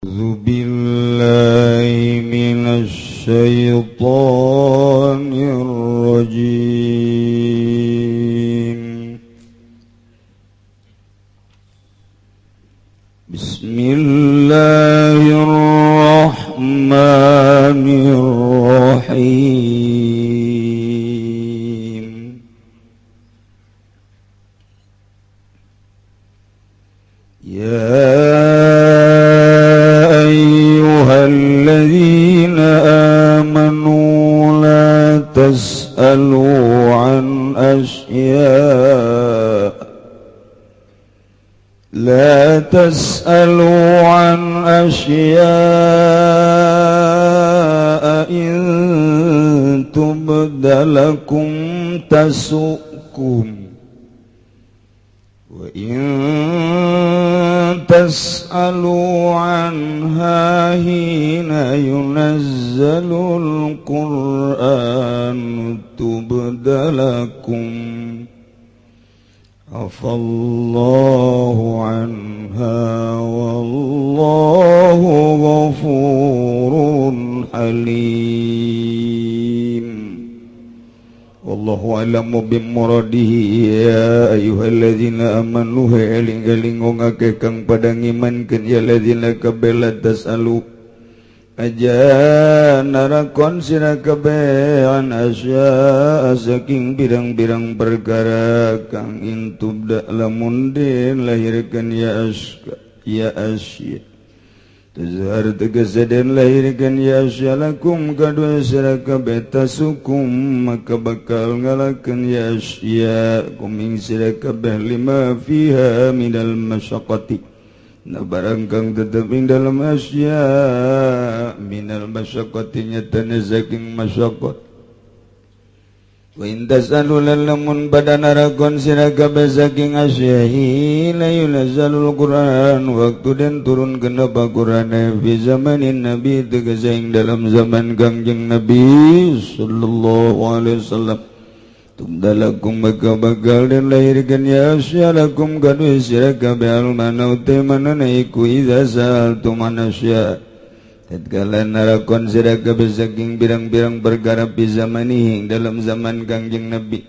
أعوذ بالله من الشيطان الرجيم. بسم الله الرحمن الرحيم. يا الذين آمنوا لا تسألوا عن أشياء إن تبد لكم تسؤكم وإن تسألوا عنها حين ينزل القرآن تبد لكم عفا الله عنها والله غفور حليم. Wallahu a'lamu bimuradihi. Ya ayyuhalladzina amanu eling-eling wong akeh kang padha ngimankeun ya ladzina kabela tasalu aja narakon sira kabeh an asya saking birang-birang perkara kang intubda lamun den lahirkeun ya asya tazhar tegese den lahirkeun ya asyalakum kadua sira kabeh tasukum maka bakal ngalakeun ya asya kuming sira kabeh lima fiha minal masyaqqati na barang kang tetep ing dalam asya minal masyaqqati nyatana saking masyaqqat. Wa intas alulamun badana rakon sira kabeh saking asyahi la yunazzalul Qur'an waktu den turun genep Qur'an fi zamanin nabi tegese ing dalam zaman Kangjeng Nabi sallallahu alaihi wasallam tumdalakum maka bakal den lahirkeun ya asyalakum kanu sira kabeh almana utamana iku idza sa'altum anasya tatkala narakon sira kabeh saking birang-birang perkara fi zamani dalam zaman Kangjeng Nabi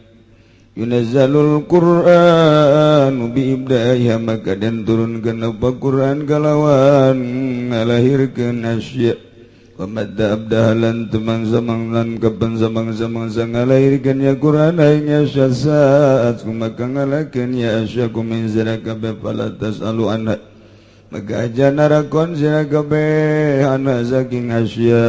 yunazzalul Qur'an bi ibdaiha maka den turunkeun apa Qur'an kalawan ngalahirkeun asya wa madda abdahalan temang-samang lan kapan samang-samang sang ngalahirkeun ya Qur'an aing asya saat maka ngalakeun ya asya kumin sira kabeh fala tasalu anha maka aja narakon sira kabeh ana saking asya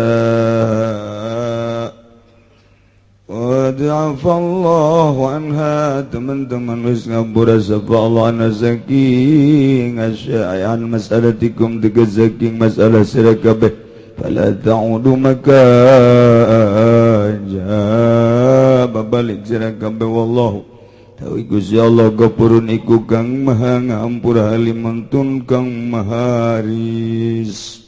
wa da'afallahu anha teman-teman wis ngapura sapa Allah ana saking asya an masalatikum tegese saking masalah sira kabeh fala ta'udu maka aja babalik sira kabeh wallahu tawi Gusti Allah Ghafurun iku kang maha ngampura halimuntun kang maha haris.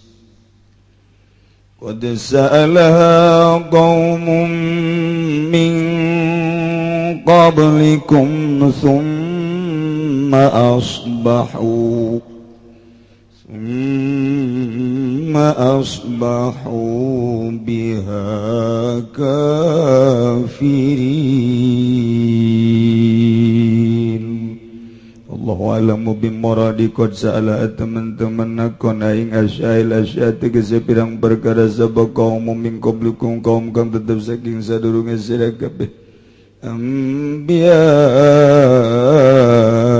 Qad sa'alaha qaumun min qablikum thumma asbahu biha kafirin. Allahu a'lamu bimuradi. Qad sa'ala teman-teman nakon aing asyail asya tegese pirang perkara sabab kaum min qablikum kaum kang tetep saking sadurunge sira kabeh ambiya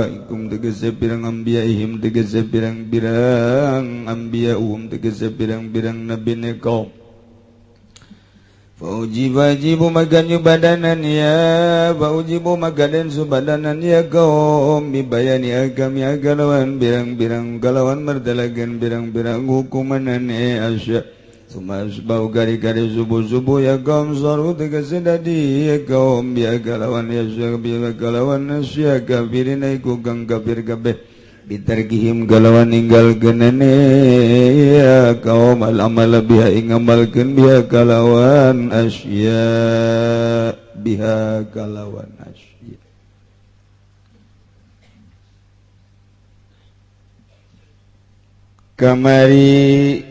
ikum tegese pirang ambiyaihim tegese pirang-pirang ambiyaum tegese pirang-pirang nabine kaum faujibu maka nyubadanan ya faujibu maka den subadanan ya kaum bibayani agami agalawan birang-birang galawan merdalagan birang-birang hukumanane asya sumasbau gari-gari subuh-subuh ya kaum saru tegese dadi ya kaum biagalawan ya biagalawan asya kafirin iku kang kafir kabeh bitarkihim galawan ninggal genene ya kaum al-amal biha ing amalkeun biha kalawan asya biha kalawan asya. kamari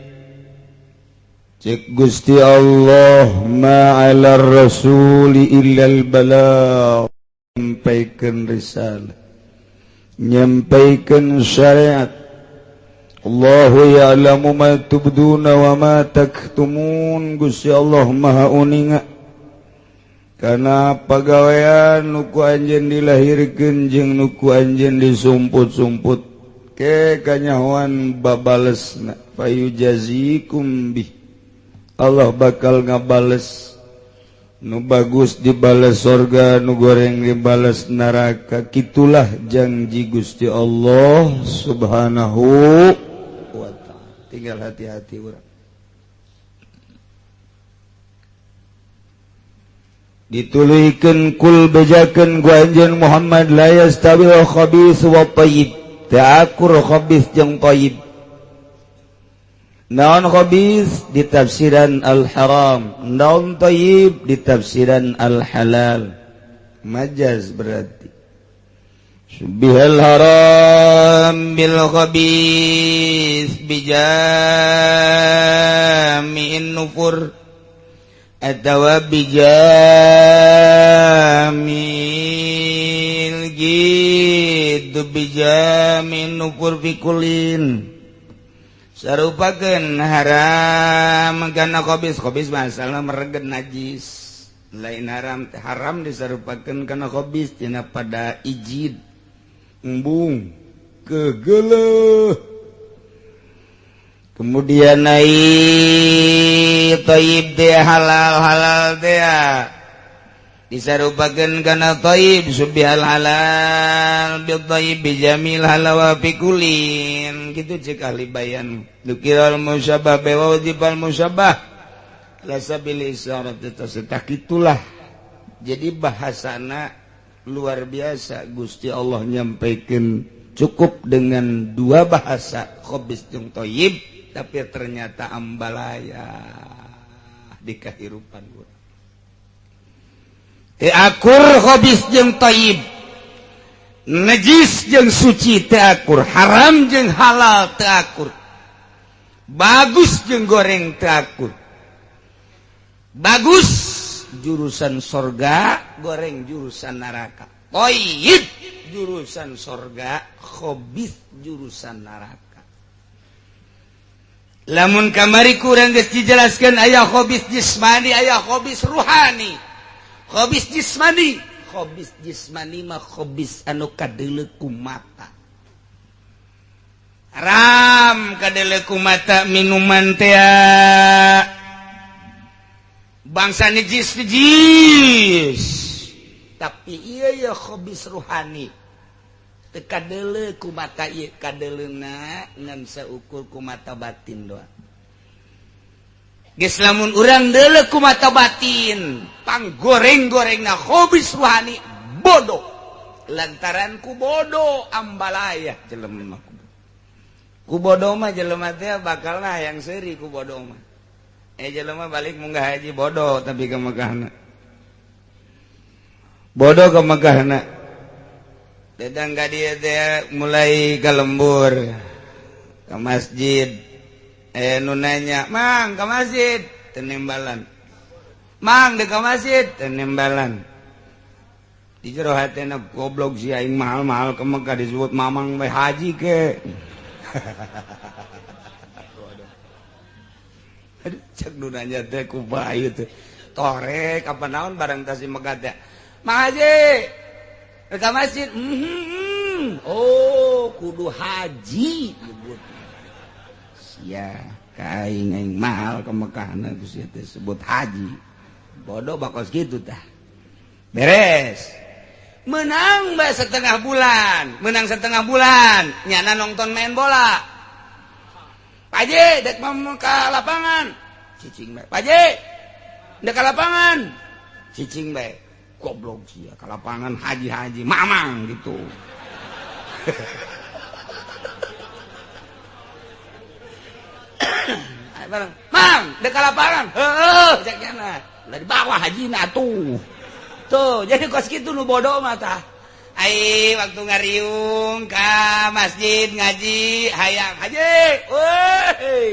cek Gusti Allah ma'alar rasuli illal balagh, nyampaikan risalah, nyampaikan syariat. Allahu ya'lamu ma tubduna wa ma taktumun. Gusti Allah maha uninga kana pagawean nuku anjeun dilahirkeun jeung nuku anjeun disumput-sumput ke kanyahoan babalesna fayujazikum bih. Allah bakal ngabales nu bagus dibales surga, nu goreng dibales neraka. Kitulah janji Gusti Allah subhanahu wa ta'ala. Tinggal hati-hati urang. Dituluykeun kul bejakeun ku anjeun Muhammad la yastawil khabith wa thayyib. Ta'akur khabith jeung thayyib. Naon khabith di tafsiran al-haram, naon thayyib di tafsiran al-halal. Majaz berarti. Subihal haram bil khabith bijami'in nufur atawa bijamil gitu bijamin nufur fikulin. Sarupakeun haram kana khabis masalah mereget najis, lain haram disarupakeun kana khabis tina pada ijid embung kegeuleuh. Kemudian thayyib teh halal teh disarupakeun kana thayyib subhal halal bil thayyib bijamil halawa fikulin. Gitu cek ahli bayan. Dukiral musyabah bewajibal musyabah lasabil isyarat tasatah. Itulah jadi bahasana luar biasa. Gusti Allah nyampaikan cukup dengan dua bahasa khabis jeung thayyib, tapi ternyata ambalaya di kehidupan gua. Akur khabis jeung thayyib, najis jeung suci teu akur, haram jeung halal teu akur, bagus jeung goreng teu akur. Bagus jurusan sorga, goreng jurusan neraka. Thayyib jurusan sorga, khabis jurusan neraka. Lamun kamari kurang geus dijelaskeun aya khabis jismani, aya khabis ruhani. Khabis jismani mah khabis anu kadeuleu ku mata. Haram kadeuleu ku mata minuman teh bangsa najis. Tapi ieu ya khabis ruhani. Teu kadeuleu ku mata ieu, kadeuleuna ngan saukur ku mata batin doang. Geus lamun urang deuleu ku mata batin, panggoreng-gorengna khabis ruhani bodoh. Lantaran ku bodoh ambalaya jelema. Ku bodoh mah jelema teh bakalna hayang seuri ku bodoh mah. Jelema balik munggah haji bodoh tapi ka Mekahna. Bodoh ka Mekahna. Dadang ka dieu teh mulai ka lembur ka masjid. Nu nanya, "Mang, ke masjid?" Tenembalan. "Mang, di ke masjid?" Tenembalan. Di jero hatena goblok si aing mahal-mahal ke Mekah disebut mamang we haji ke. Aduh, cek nu nanya teh ku bayu teh. Torek apa naon barang tasi Mekah teh. "Mang Haji, ke masjid?" Oh, kudu haji nyebut. Ya, kaing mahal ke Mekah Gusti teh sebut haji. Bodoh bakos gitu tah. Beres. Menang setengah bulan nyana nonton main bola. Pak Haji, dek mau ke lapangan. Cicing bae. Pak Haji, dek ke lapangan. Cicing bae. Goblok sia ke lapangan haji-haji mamang gitu. Mang, dek lapangan. Heuh, cekna. Lah di bawah hajina tuh. Tuh, jadi kos kitu nu bodoh mah tah. Ai waktu ngariung ka masjid ngaji hayang haji woi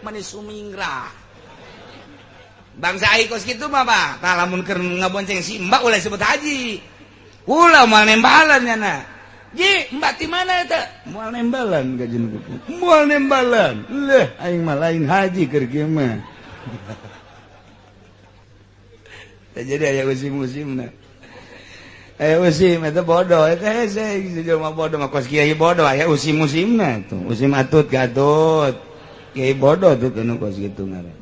manis sumingra bangsa ai kos kitu mah bah tah lamun keur ngabonceng si mbak ulah sebut haji ulah moal nembalan nya ji mbak di mana eta moal nembalan gajeun moal nembalan leh aing mah lain haji keur kieu mah jadi aya musim-musimna usim itu bodoh itu saya jelema bodoh mah kos kiai bodoh aya usim-musimna tuh usim atut gatut kiai bodoh tuh nu kos kitu ngaran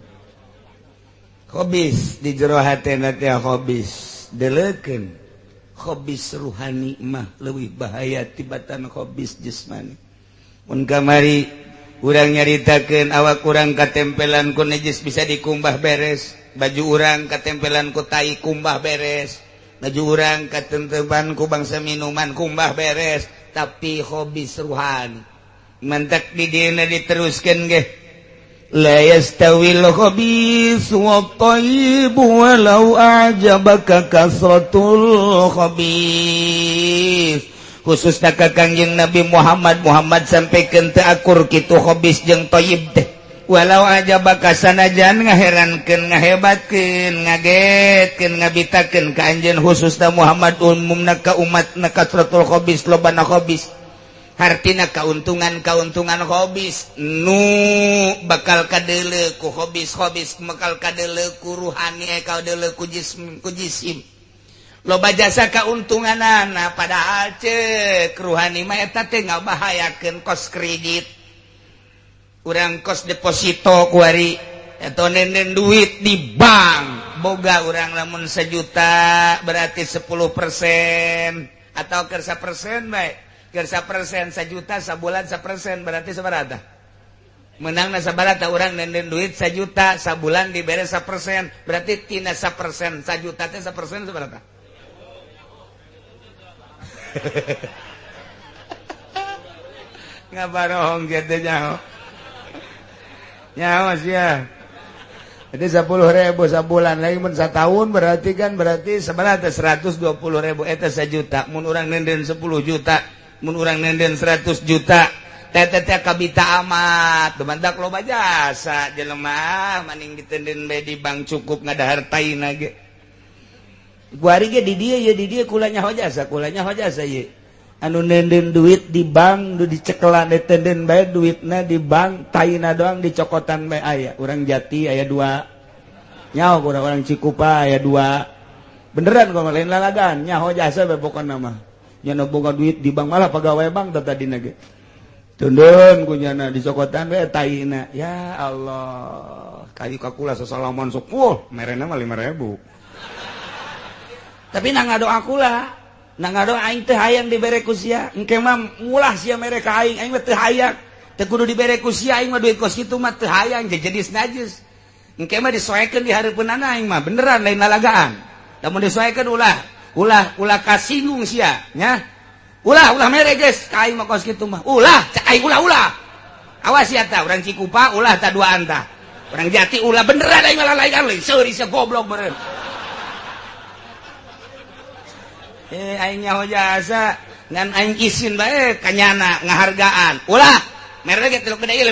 hobis di jero hatena teh hobis deleukeun hobis ruhani mah leuwih bahaya tibatan hobis jasmani mun kamari urang nyaritakeun awak urang katempelan ku najis bisa dikumbah beres baju urang katempelan ku tai kumbah beres baju urang katenteban ku bangsa minuman kumbah beres tapi hobis ruhani mantak di dina diteruskeun ge la yastawil khabis wa thayyib walau a'jabaka kasratul khabis khususna ka Kangjeng Nabi Muhammad sampaikeun teu akur kitu khabis jeung thayyib teh walau aja baka sanajan ngaherankeun ngahebatkeun ngagetkeun ngabitakeun ka anjeun khususna Muhammad umumna ka umatna kasratul khabis lobana khabis hartina kauntungan khabis nu bakal kadeuleu ku khabis bakal kadeuleu ku ruhani kadeuleu ku jisim loba jasa kauntunganana padahal ceuk ruhani mah eta teh ngabahayakeun kos kredit urang kos deposito kuari atau nenden duit di bank boga urang lamun 1 juta berarti 10% atau keur 1% bae keur 1% 1 juta sabulan 1% berarti sabaraha menangna sabaraha urang nenden duit 1 juta sabulan dibere 1% berarti tina 1% 1 juta teh 1% sabaraha ngabarohong gitu nyaho nyawa sih ya jadi 10.000 sabulan lagi mun satahun berarti sebenarnya 120.000 eta 1 juta mun urang nenden 10 juta mun urang nenden 100 juta teh kabita amat dumandak loba jasa jelema maning ditenden bae di bank cukup ngadahar taina ge kuari ge di dieu kula nyaho jasa ye anu nenden duit di bank nu dicekelan ditenden bae duitna di bank taina doang dicokotan bae aya urang Jati aya 2 nyaho urang Cikupa aya 2 beneran kok lain lalagan nyaho jasa bae pokona mah nya boga duit di bank malah pegawai bank tadina ge tundun kunyana dicokotan bae taina ya Allah kayu kakula sasalaman sok merena mah 5.000 tapi nang ngadoa kula nang ngadoa aing teh hayang dibere ku sia engke mah ngulah sia mere ka aing mah teu hayang teu kudu dibere ku sia aing mah duit kos kitu mah teu hayang jejenis najis engke mah disoekeun di hareupeunana aing mah beneran lain lalagaan lamun disoekeun ulah kasinggung sia nya ulah mere geus ka aing mah kos kitu mah ulah cak aing ulah awas ya ta urang Cikupa ulah ta duaan tah urang Jati ulah beneran aing mah lalagaan lain seuri sia goblok beureun aing nyaho jasa ngan aing izin bae kanyana ngahargaan ulah mere ge teu gede 5.000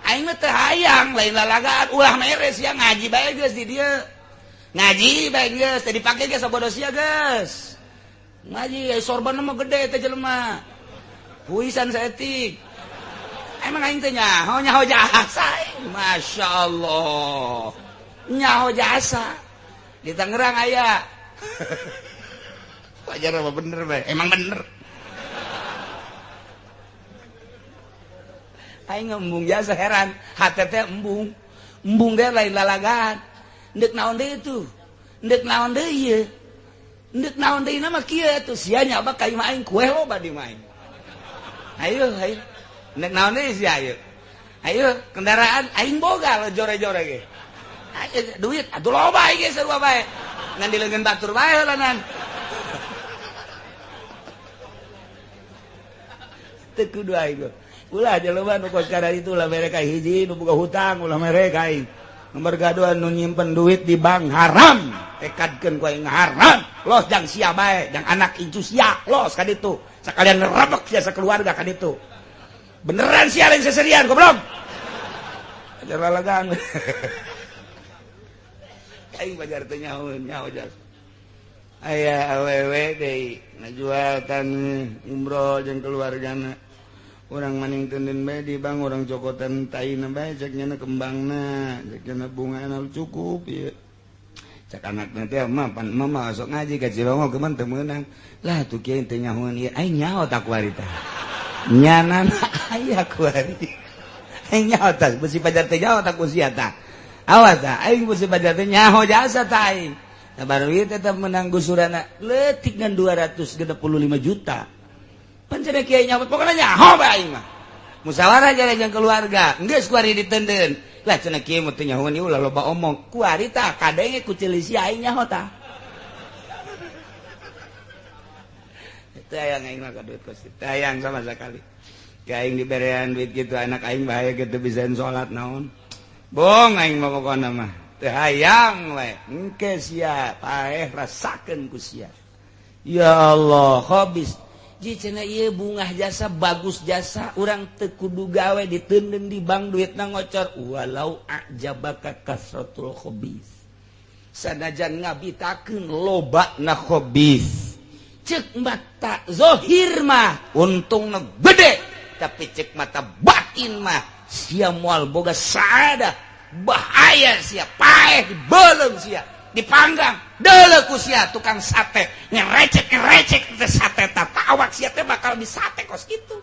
aing mah teu hayang lain lalagaan ulah mere sia ngaji bae geus di dieu ngaji bae geus teu dipake geus sabodo sia geus ngaji sorban mah gede teh jelema puisan saeutik emang aing teh nyaho jasa masyaallah nyaho jasa di Tangerang aya wajar apa bener bae emang bener aing embung jasa heran hate teh embung ge lain lalagan ndek naon deui itu ndek naon deui ieu ndek naon deui mah kieu atuh sia nyoba ka imah aing kue loba di main ayo ndek naon deui sia ayo kendaraan aing boga lo jore-jore ge ayo duit atuh loba ge sarua bae ngan dileungeun batur bae heulanan teu kudu aing ulah jelema nu kos kada itu ulah mere ka hiji nu boga hutang ulah mere ka aing nomor gaduhan nu nyimpen duit di bank haram tekadkeun ku aing haram los jang sia bae jang anak incu sia los ka ditu sakalian ngerebek sia sakeluarga ka ditu beneran sia lain seserian goblok ajar lalagan aing bajar teh nyahoeun jas aya awewe deui ngajual tan umroh jeung keluargana urang maning teuneun bae di bang urang cokotan taina bae cek nyana kembangna cek nyana bungana cukup ieu cek anakna teh mama sok ngaji ka Cirongo keuman teu meunang lah tuh kieu teh nyahoeun ieu aing nyaho tak kuari teh nyanana aya kuari aing nyaho tah beusi pajar teh nyaho tak ku sia tah awas tah aing beusi pajar teh nyaho jasa tah aing baru ieu tetep menang gusurana leutik ngan 265 juta pan cenah kiai nyaho pokona nyaho bae aing mah musyawarah jeung keluarga geus kuari ditendeun lah cenah kieu mah teu nyahoeun ieu ulah loba omong kuari tah kadenge ku ceulisi aing nyaho tah teu aya aing mah ka duit kos teu aya sama sekali ka aing diberean duit kitu anak aing bahaya kitu bisaen salat naon bong aing mah pokona mah teu hayang we engke sia paeh rasakeun ku sia ya Allah habis ji cenah ieu bungah jasa bagus jasa urang teu kudu gawe diteundeun di bank duitna ngocor walau ajabaka kasratul khabis sanajan ngabitakeun lobana khabis ceuk mata zahir mah untungna gede tapi ceuk mata batin mah sia moal boga saada bahaya sia paeh dibeuleng sia dipanggang deuleu ku sia tukang sate ngerecek teh sate tah awak sia teh bakal disate kos kitu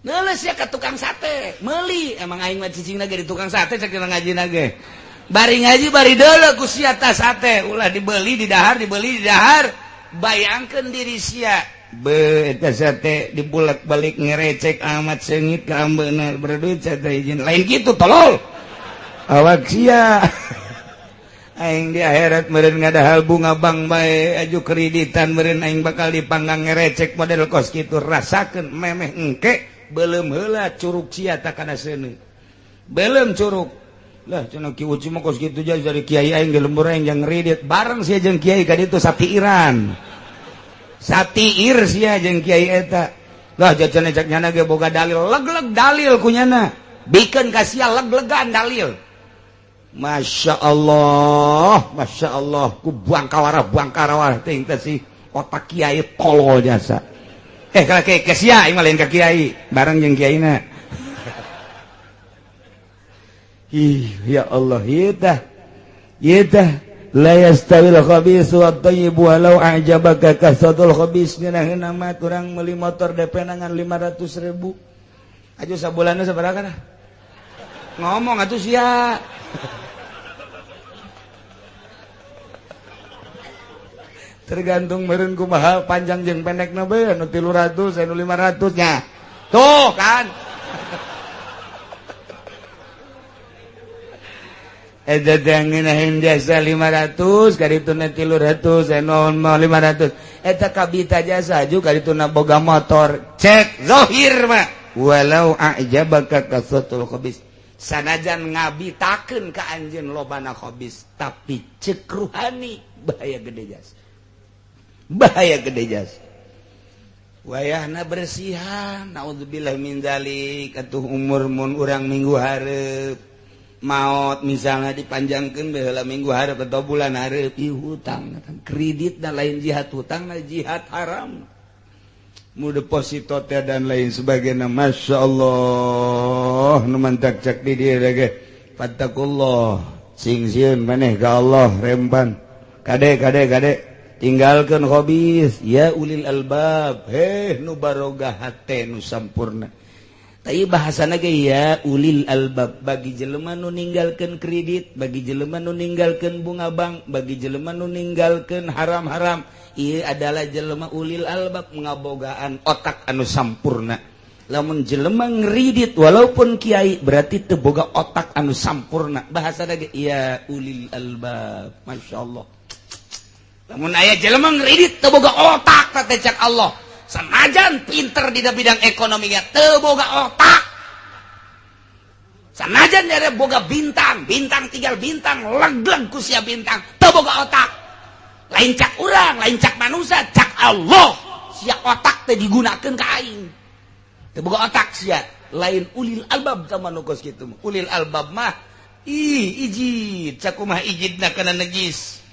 deuleu sia ka tukang sate meuli emang aing mah cicingna ge di tukang sate cek ngajina ge bari ngaji bari deuleu ku sia tah sate ulah dibeli di dahar bayangkeun diri sia be eta sate dibulak-balik ngerecek amat seungit ka ambeuna berduit sate izin lain kitu tolol awak sia aing di akhirat meureun ngadahal bunga bank bae aju kreditan meureun aing bakal dipanggang ngerecek model kos kitu rasakeun memeh engke beuleum heula curug sia tah kana seuneu beuleum curug lah cenah Ki Uci mah kos kitu jadi kiai aing di lembur aing yang ngredit bareng sia jeung kiai ka ditu satiiran satiir sia jeung kiai eta lah jajan cek nyana ge boga dalil leg-leg dalil kunyana bikeun ka sia leg-legan dalil Masya Allah ku buang kawarah ting teh si otak kiai tolol jasa kalau ke sia aing mah lain ka kiai bareng jeung kiaina ya Allah ieu tah la yastawil khabithu wat thayyibu walau a'jabaka kasratul khabith ngeunah mah urang meuli motor DP nangan 500.000 aju sabulanna sabaraha kana ngomong atuh sia tergantung meureun kumaha panjang jeung pendekna bae anu 300 anu 500 nya tuh kan eta teh ngeunaheun jasa 500 kadituna 300 anu 500 eta kabita jasa aju kadituna boga motor cek zahir mah walau a'jabaka kasratul khabis sanajan ngabitakeun ka anjeun lobana khabis tapi cek ruhani bahaya gede jas wayahna bersihan naudzubillah min dzalik atuh umur mun urang minggu hareup maot misalnya dipanjangkeun baheula minggu hareup atau bulan hareup ieu hutang kreditna lain jihad hutangna jihad haram mu deposito teh dan lain sebagainya masyaallah nu mantak cak di dieu ge fattakullah sing sieun maneh ka Allah remban kade tinggalkan khabis ya ulil albab nu barogah hate nu sampurna tapi bahasana ge ya ulil albab bagi jelema nu ninggalkeun kredit bagi jelema nu ninggalkeun bunga bank bagi jelema nu ninggalkeun haram-haram ieu adalah jelema ulil albab ngabogaan otak anu sampurna lamun jelema ngridit walaupun kiai berarti teu boga otak anu sampurna bahasana ge ya ulil albab masyaallah lamun aya jelema ngredit teu boga otak teh cak Allah sanajan pinter di bidang ekonomi teu boga otak sanajan nyere boga bintang tinggal bintang leg-leg ku sia bintang teu boga otak lain cak urang lain cak manusia cak Allah sia otak teh digunakeun ka aing teu boga otak sia lain ulil albab sama nu kos kitu ulil albab mah ijid cak kumaha ijidna kana najis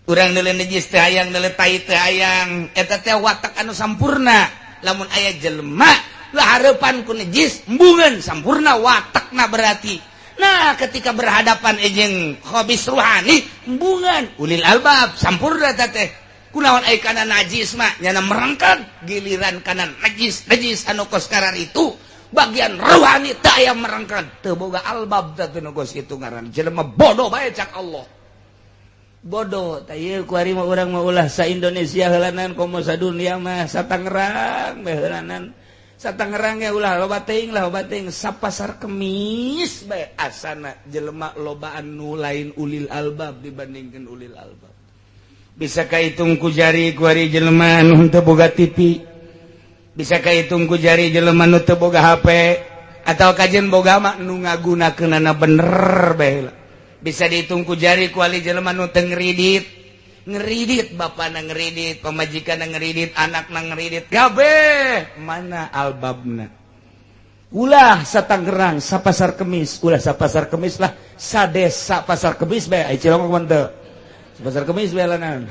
urang neuleuh najis teh hayang neuleuh tai teh hayang eta teh watak anu sampurna lamun aya jelema lah harapan ku najis embungan sampurna watakna berarti nah ketika berhadapan jeung khabis ruhani embungan ulil albab sampurna teh kunaon aya kana najis mah nyana merengked giliran kana najis anu kos karar itu bagian ruhani teu aya merengked teu boga albab teh nu kos kitu ngaran jelema bodoh bae cak Allah bodoh tah ieu ku ari mah urang mah ulah sa Indonesia heulanan komo sadunia mah Satangerang bae heulanan Satangerang ya ulah loba teuing sapasar kemis bae asana jelema lobaan nu lain ulil albab dibandingkeun ulil albab bisa kahitung ku jari ku ari jelema nu teu boga TV bisa kahitung ku jari jelema nu teu boga HP atau kajen boga mah nu ngagunakeunana bener bae bisa dihitung ku jari ku ali jelema nu teu ngeridit bapana ngeridit pamajikanna ngeridit anakna ngeridit kabeh mana albabna ulah Satangerang sapasar kemis ulah sapasar kemis lah sadesa pasar kemis bae ai cilongok mah teu pasar kemis bae lanan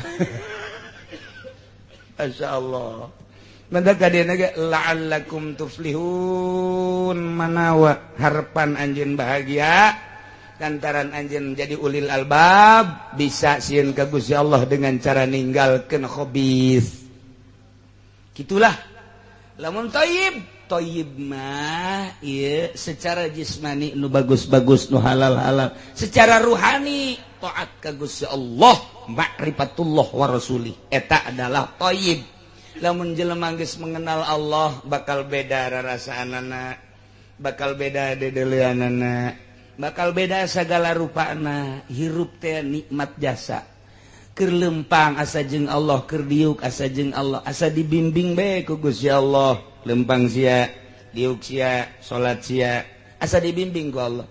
masyaallah manda kadena ge la'allakum tuflihun manawa harapan anjeun bahagia lantaran anjeun jadi ulil albab bisa sieun ka Gusti Allah dengan cara ninggalkeun khabith gitulah lamun thayyib mah ieu secara jismani nu bagus-bagus nu halal-halal secara ruhani taat ka Gusti Allah ma'rifatullah wa rasulih eta adalah thayyib lamun jelema geus mengenal Allah bakal beda rarasaanana bakal beda dedeleuanana bakal beda segala rupana hirup teh nikmat jasa keur lempang asa jeung Allah keur diuk asa jeung Allah asa dibimbing bae ku Gusti Allah lempang sia diuk sia salat sia asa dibimbing ku Allah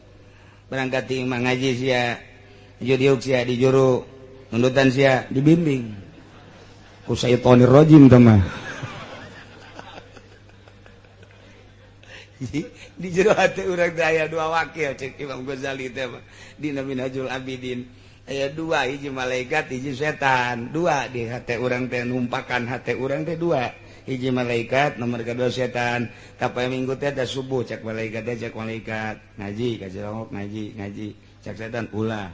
berangkat imah ngaji sia diuk sia dijuru nundutan sia dibimbing ku syaitonir rajim teh mah di jero hati urang teh aya dua wakil cek Imam Ghazali teh mah dina Minhajul Abidin aya dua hiji malaikat hiji setan dua di hati urang teh numpakan hati urang teh dua hiji malaikat nomor kedua setan kapoe minggu teh da subuh cek malaikat teh cek malaikat ngaji ka cilongok ngaji cek setan ulah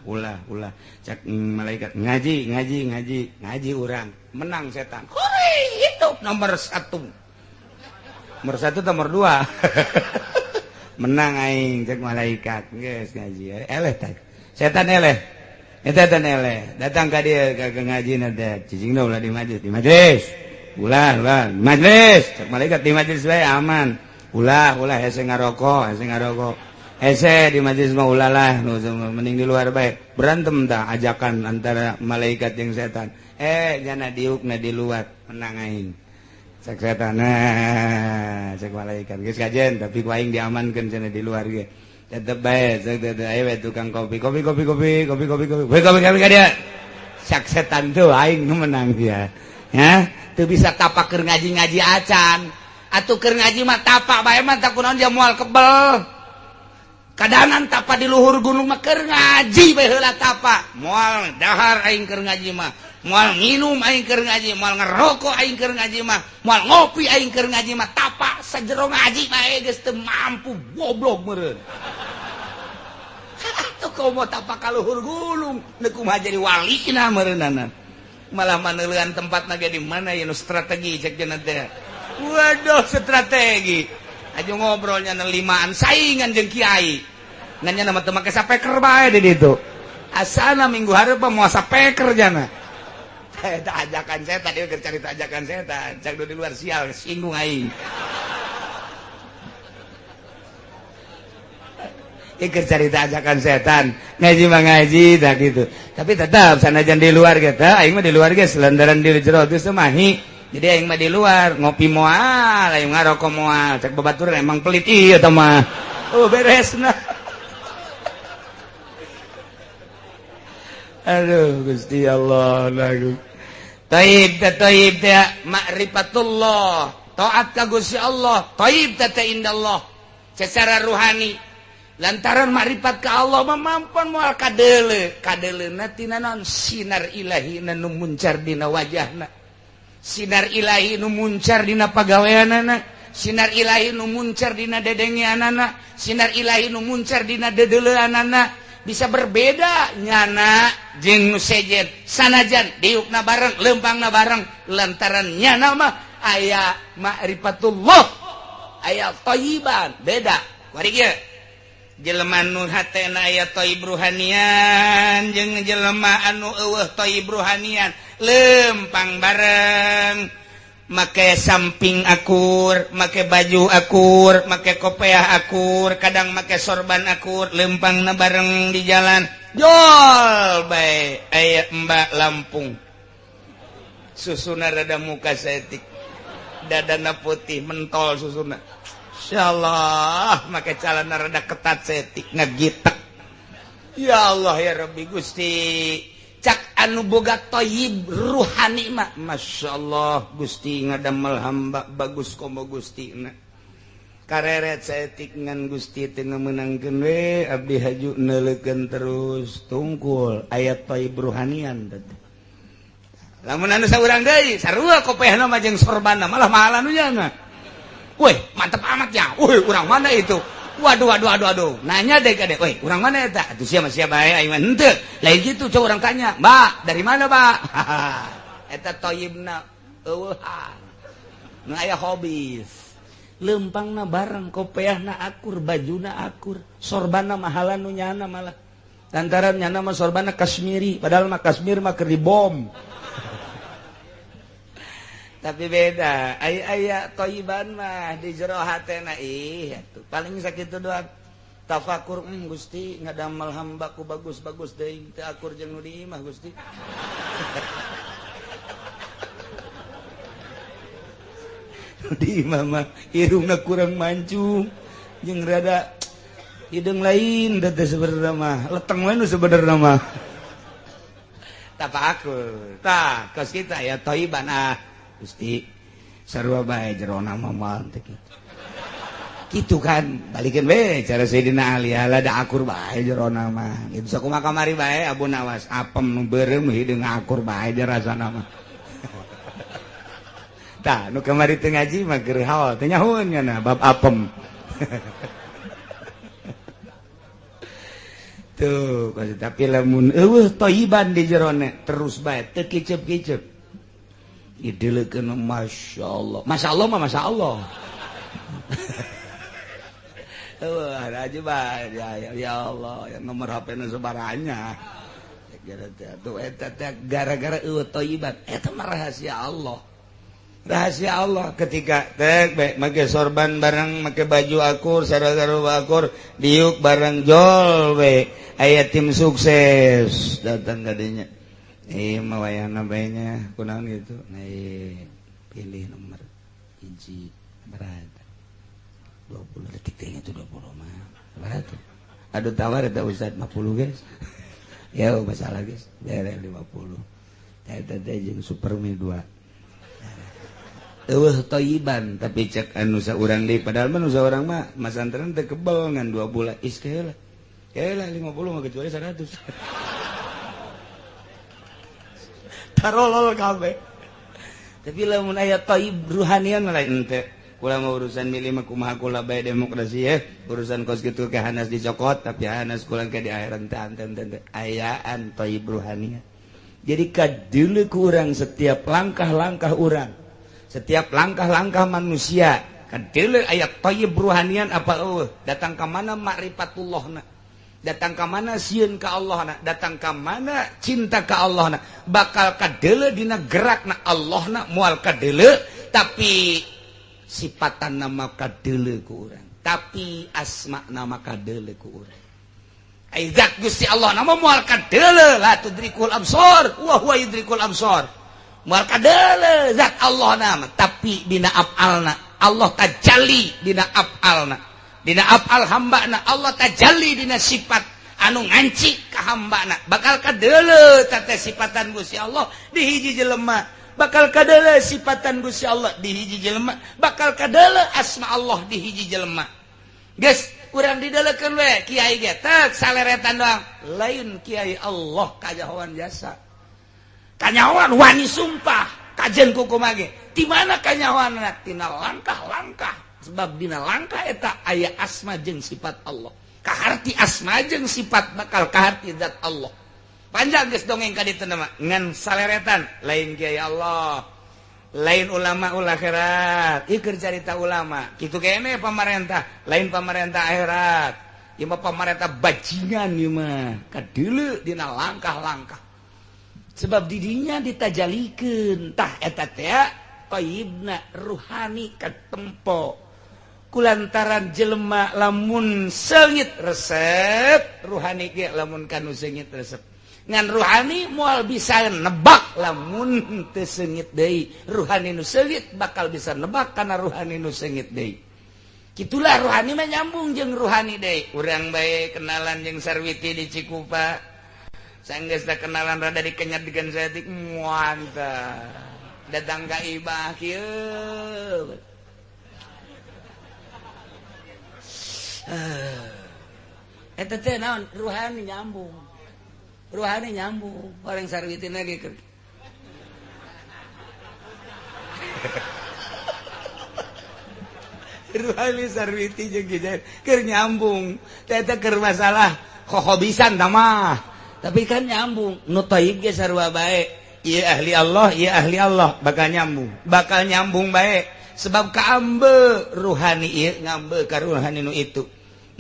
cek malaikat ngaji urang menang setan hore hidup nomor 1 nomor 1 nomor 2 menang aing cek malaikat geus ngaji eleh teh setan eleh eta teh eleh datang ka dieu ka ngajina teh cicingna ulah di majelis ulah di majelis cek malaikat di majelis bae aman ulah hese ngarokok hese di majelis mah ulah lah mending di luar bae berantem tah ajakan antara malaikat jeung setan jana diukna di luar menang aing cek setan cek malaikat geus kajen tapi ku aing diamankeun cenah di luar ge tetep bae cek aya we tukang kopi ka dia cek setan tuh aing nu menang dia ya teu bisa tapak keur ngaji acan atuh keur ngaji mah tapak bae mah tak kunaon dia moal kebel kadanan tapak di luhur gunung mah keur ngaji bae heula tapak moal dahar aing keur ngaji mah moal nginum aing keur ngaji moal ngerokok aing keur ngaji mah moal ngopi aing keur ngaji mah tapak sajero ngaji bae geus teu mampu goblok meureun atuh komo tapak ka luhur gunung teu kumaha jadi walina meureunana malah maneuleun tempatna ge di mana ya nu strategi cek cenah teh waduh strategi aju ngobrolnya limaan saingan jeung kiai nganya nama teu make sapeker bae di ditu asana minggu hareup moal sapeker jana eta ajakan setan dia cerita ajakan setan cak di luar sial singgung aing ikut cerita ajakan setan ngaji mah ngaji tak gitu tapi tetap sanajan di luar kita aing mah di luar ge selendaran di jero geus teu mahi jadi aing mah di luar ngopi moal aing ngarokok moal cek babaturan emang pelit ieu teh mah beresna Aduh Gusti Allah lagu taib ma'rifatullah taat ka Gusti Allah taib indallah secara ruhani lantaran makrifat ka Allah mamampan moal kadeleuna tina naon sinar ilahi nu muncar dina wajahna sinar ilahi nu muncar dina pagaweanana sinar ilahi nu muncar dina dedengeanana sinar ilahi nu muncar dina dedeuleunana bisa berbeda nyana jeung nu sejen sanajan diukna bareng lempangna bareng lantaran nyana mah aya ma'rifatullah aya thayyiban beda kuari kieu jelema nu hatena aya thayyib ruhanian jeung jelema anu eueuh thayyib ruhanian lempang bareng make samping akur, make baju akur, make kopiah akur, kadang make sorban akur, lempangna bareng di jalan. Jol bae aya Mbak Lampung. Susuna rada muka setik. Dadana putih mentol susuna. Insyaallah make calana rada ketat setik ngagitek. Ya Allah ya Rabbi Gusti. Cak anu boga thayyib ruhani mah masyaallah Gusti ngadamel hamba bagus komo Gustina kareret saeutik ngan Gusti teu ngameunangkeun we abdi haju neuleukeun terus tungkul ayat thayyib ruhanian teh lamun anu saurang deui sarua kopehna mah jeung sorbanna malah mahal anu nya weh mantep amat ya weh urang mana itu Waduh. Nanya deh kadek, woi, urang mana eta? Atuh siapa aing mah henteu. Lain gitu coba urang tanya, "Mbak, dari mana, Mbak?" Eta thayyibna eueuhan. Nu aya hobis. Lempangna bareng, kopiahna akur, bajuna akur, sorbanna mahalan nu nyana malah. Lantaran nyana mah sorbanna Kashmiri, padahal mah Kashmir mah keur dibom. Tapi beda aya thayyiban mah di jero hatena atuh paling sakitu doang tafakur Gusti ngadamel hambaku bagus-bagus deui teu akur jeung nu di imah Gusti di imah mah irungna kurang mancung jeung rada hideung lain da teh sabenerna mah leteng we nu sabenerna mah tafakur tah kos kita ya thayyiban Gusti sarua bae jerona mah teh kitu. Kitu kan balikeun we cara Sayyidina Ali da akur bae jerona mah. Itu sakumaha kamari bae Abu Nawas apem nu beureum hideung akur bae rasana mah. Tah nu kamari teu ngaji mah keur haol teh nyahoeun cenah bab apem. Tuh, tapi lamun eueuh thayyiban di jerona terus bae teu kicep-kicep. Idelekeun masyaallah. Masyaallah mah masyaallah. Wah, aja bae ya Allah, yang nomor HP-na sabaranya. Tuh eta teh gara-gara eueuh thayyiban, eta mah rahasia Allah. Rahasia Allah ketika teh make sorban bareng, make baju akur, sarua akur, diuk bareng jol we. Aya tim sukses datang ka dinya. Mawayana baiknya kunaon gitu pilih nomor hiji berapa 20 detik teh itu 20 mah berapa aduh tawar eta Ustaz 50 guys ya masalah guys beres 50 eta teh jeung Supermi 2 eueuh thayyiban tapi cek anu saurang deui padahal mah nu saurang mah masantren teh kebel ngan 2 bulan iskeula lah 50 mah kecuali 100 tarolol kabeh. Tapi lamun aya thayyib ruhanian lain teh. Kula mah urusan milih mah kumaha kula bae demokrasi ya. Urusan kos kitu ke hanas dicokot tapi hanas kula ke di akhirat teh ayaan thayyib ruhanian. Jadi kadeuleu ku urang setiap langkah-langkah urang. Setiap langkah-langkah manusia kadeuleu aya thayyib ruhanian apa eueuh. Datang ka mana ma'rifatullahna. Datang ke mana sieun ka Allahna, datang ke mana cinta ka Allahna, bakal kadeuleu dina gerakna Allahna moal kadeuleu tapi sifatan nama kadeuleu ku urang, tapi asma nama kadeuleu ku urang. Aizat Gusti Allah nama moal kadeuleu la tudrikul absar wa huwa yudrikul absar. Moal kadeuleu zat Allah nama tapi dina af'alna Allah tajalli dina af'alna. Dina af'al hambana Allah tajalli dina sifat anu nganci ka hambana bakal kadeule teh sifatan Gusti Allah di hiji jelema bakal kadeule sifatan Gusti Allah di hiji jelema bakal kadeule asma Allah di hiji jelema geus urang didelekeun we kiai ge teh saleretan doang lain kiai Allah kajahoan jasa kanyahoan wani sumpah kajen kumaha ge di mana kanyahoanna tina langkah-langkah sebab dina langkah eta aya asma jeung sifat Allah kaharti asma jeung sifat bakal kaharti zat Allah panjang geus dongeng ka ditu mah ngan saleretan lain kiai Allah lain ulama ul akhirat ieu keur carita ulama kitu kene pamarentah lain pamarentah akhirat ieu mah pamarentah bajingan ieu mah kadeuleu dina langkah-langkah sebab didinya ditajalikeun tah eta teh qaibna ruhani katempo kulantaran jelema lamun seungit resep ruhani ge lamun kanu seungit resep ngan ruhani moal bisa nebak lamun teu seungit deui ruhani nu seungit bakal bisa nebak kana ruhani nu seungit deui kitulah ruhani mah nyambung jeung ruhani deui urang bae kenalan jeung Sarwiti di Cikupa sanggeus da kenalan rada dikenyat digan saeutik muantah datang ka ibah kieu eta teh naon ruhani nyambung orang Sarwiti lagi keur ruhani Sarwiti jeung kieu keur nyambung eta keur masalah khobisan tah mah tapi kan nyambung nu thayyib ge sarua bae ieu ahli Allah bakal nyambung bae sebab kaambe ruhani ieu ngambe ka ruhani nu itu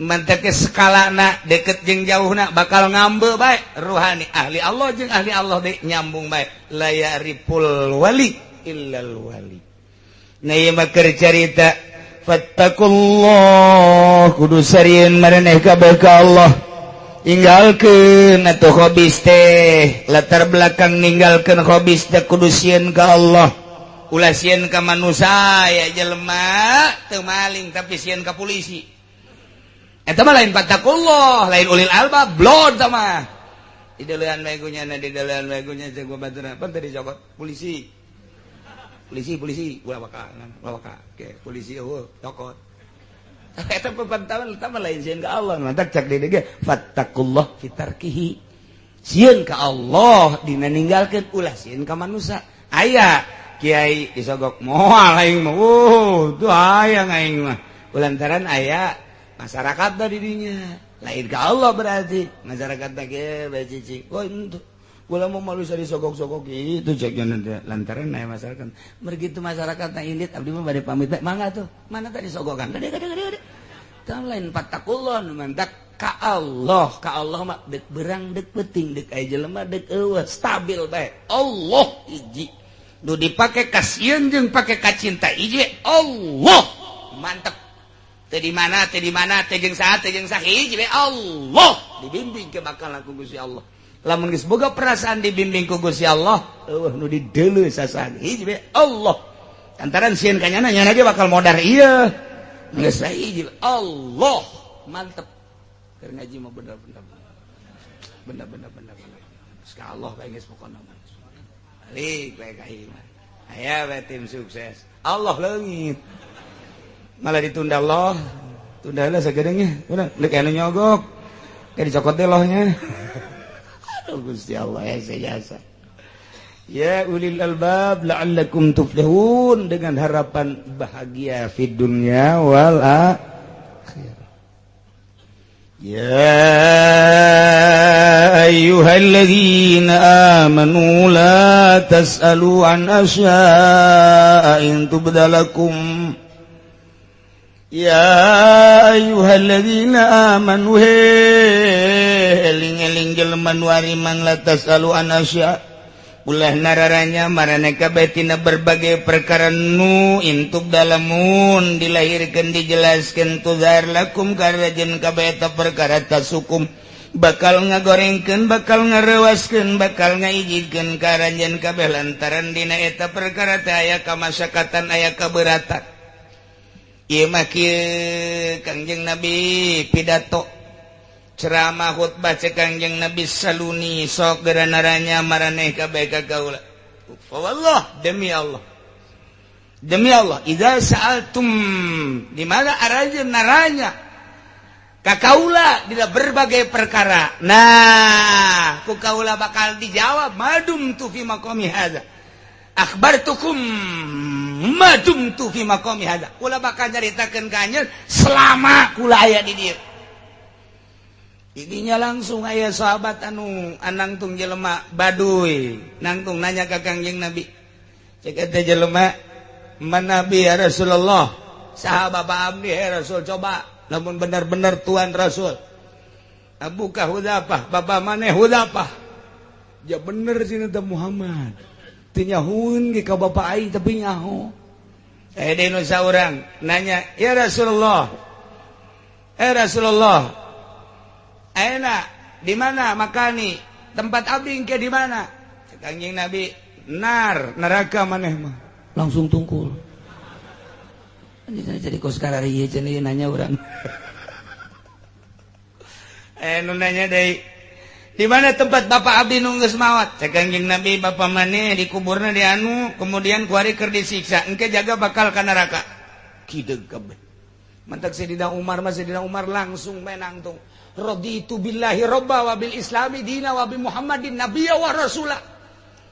manteke skalana deket jeung jauhna bakal ngambe bae ruhani ahli Allah jeung ahli Allah deui nyambung bae la ya'riful wali illal wali nah ieu mah keur carita fattaqullah kudu sarieun maraneh kabeh ka Allah tinggalkeun atuh hobis teh latar belakang ninggalkeun hobis teh kudu sieun ka Allah ulah sieun ka manusia ya jelema teu maling tapi sieun ka polisi eta mah lain fattaqullah lain ulil albab blod tah mah dideulean wae gunyana jeung babaturan apa tadi cokot polisi ulah waka ke polisi eueuh cokot eta pepantauan eta mah lain sieun ka Allah mantap cak deui ge fattaqullah fi tarkihi sieun ka Allah dina ninggalkeun ulah sieun ka manusia aya kiai disogok moal aing mah tuh aya aing mah lantaran aya masyarakat da di dinya lain ka Allah berarti masyarakat da ge bae cicing oh itu ulah mau malu sari sogok-sogok itu ceknya lantaran aya masyarakat mergitu masyarakat na indit abdi mah bade pamit mangga tuh mana tadi sogokan gede tah lain fattaqullah nu mantak ka Allah mah deuk berang deuk peuting deuk aya jelema deuk eueuh stabil bae Allah hiji nu dipake ka sieun jeung pake ka cinta hiji Allah mantep teu di mana teu jeung saha teu jeung hiji bae Allah dibimbing ke bakal ku Gusti Allah lamun geus boga perasaan dibimbing ku Gusti Allah eueuh nu dideuleu sasahan hiji bae Allah antaran sieun ka nyana ge bakal modar ieu geus hiji Allah mantep keur ngaji mah bener ska Allah bae geus pokona balik bae ka ieu aya bae tim sukses Allah leungit malah ditunda Allah tunda heula sagedeungnya udah deuk anu nyogok kayak dicokot teh lohnya Gusti Allah ya sejasa ya ulil albab la'allakum tuflihun dengan harapan bahagia fid dunya wal akhirah ya ayyuhalladzina amanu la tas'alu an asya'a in tubdalakum ya ayyuhalladzina amanu eling-eling jelema nu ariman la tasalu anasya ulah nararanya marane kabeh tina berbagai perkara nu intub dalamun dilahirkeun dijelaskeun tuzar lakum karajen kabeh eta perkara tasukum bakal ngagorengkeun bakal ngarewaskeun bakal ngaijikeun karajen kabeh lantaran dina eta perkara teh aya kamasyakatan aya kabeuratan ieu mah kieu Kangjeng Nabi pidato ceramah khutbah cek Kangjeng Nabi saluni sok geranaranya maraneh kabeh ka kaula. Wallah demi Allah. Demi Allah, idza sa'altum di mana arajeun naranya ka kaula dina berbagai perkara. Nah, ku kaula bakal dijawab madum tu fi maqami hadza. Akhbartukum madum tu fi maqami hadza. Kula bakal nyaritakeun ka anjeun selama kula aya di dieu. Idinya langsung aya sahabat anu anangtung jelema baduy, nangtung nanya ka Kangjeng Nabi. Cek eta jelema, "Man Nabi ya Rasulullah?" Sahabat abdi ya Rasul, coba lamun benar-benar Tuhan Rasul. Abuka Hudzafah, bapa maneh Hudzafah. Ya bener cenah Muhammad. Teu nyahoeun ge ka bapa aing tapi nyaho. Dinu saurang nanya, "Ya Rasulullah. Rasulullah, ayeuna di mana makani? Tempat abdi engke di mana?" Kangjeng Nabi, neraka maneh mah." Langsung tungkul. Jadi kos karari ieu cenah nanya urang. Nu nanya deui, "Di mana tempat bapak abdi nu geus maot?" Cek Kangjeng Nabi, "Bapa maneh di kuburna di anu, kemudian kuari keur disiksa, engke jaga bakal ka neraka." Kideug kabeh. Mantak Sayyidina Umar langsung menangtung. "Raditu billahi robba wa bil islami dina wa bi Muhammadin nabiyya wa rasula."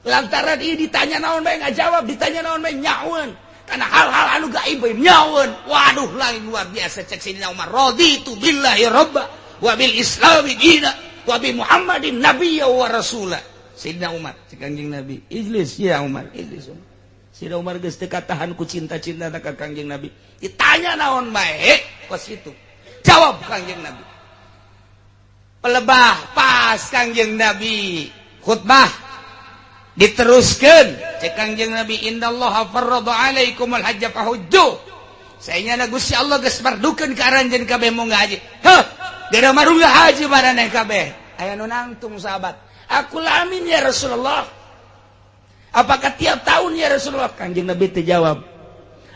Lantaran ieu ditanya naon bae ngajawab, ditanya naon bae nyaeun. Karena hal-hal anu gaib bae nyaeun. Waduh lain luar biasa cek Sayyidina Umar. "Raditu billahi robba wa bil islami dina wa bi Muhammadin nabiyya wa rasula." Sayyidina Umar cek Kangjeng Nabi, "Ijlis ya Umar, ijlis." Sayyidina Umar geus teu katahan ku cinta-cintana ka Kangjeng Nabi. Ditanya naon bae kos kitu. Jawab Kangjeng Nabi. Pelebah pas Kangjeng Nabi khutbah diteruskan cek Kangjeng Nabi, "Innallaha farrada alaikumul hajja fahujju." Saenyana Gusti Allah geus mardukeun ka aranjeun kabeh mun haji. Heuh, gara marungga haji maraneh kabeh. Aya nu nangtung sahabat, "Aku lamin ya Rasulullah." "Apakah tiap tahun ya Rasulullah?" Kangjeng Nabi teu jawab.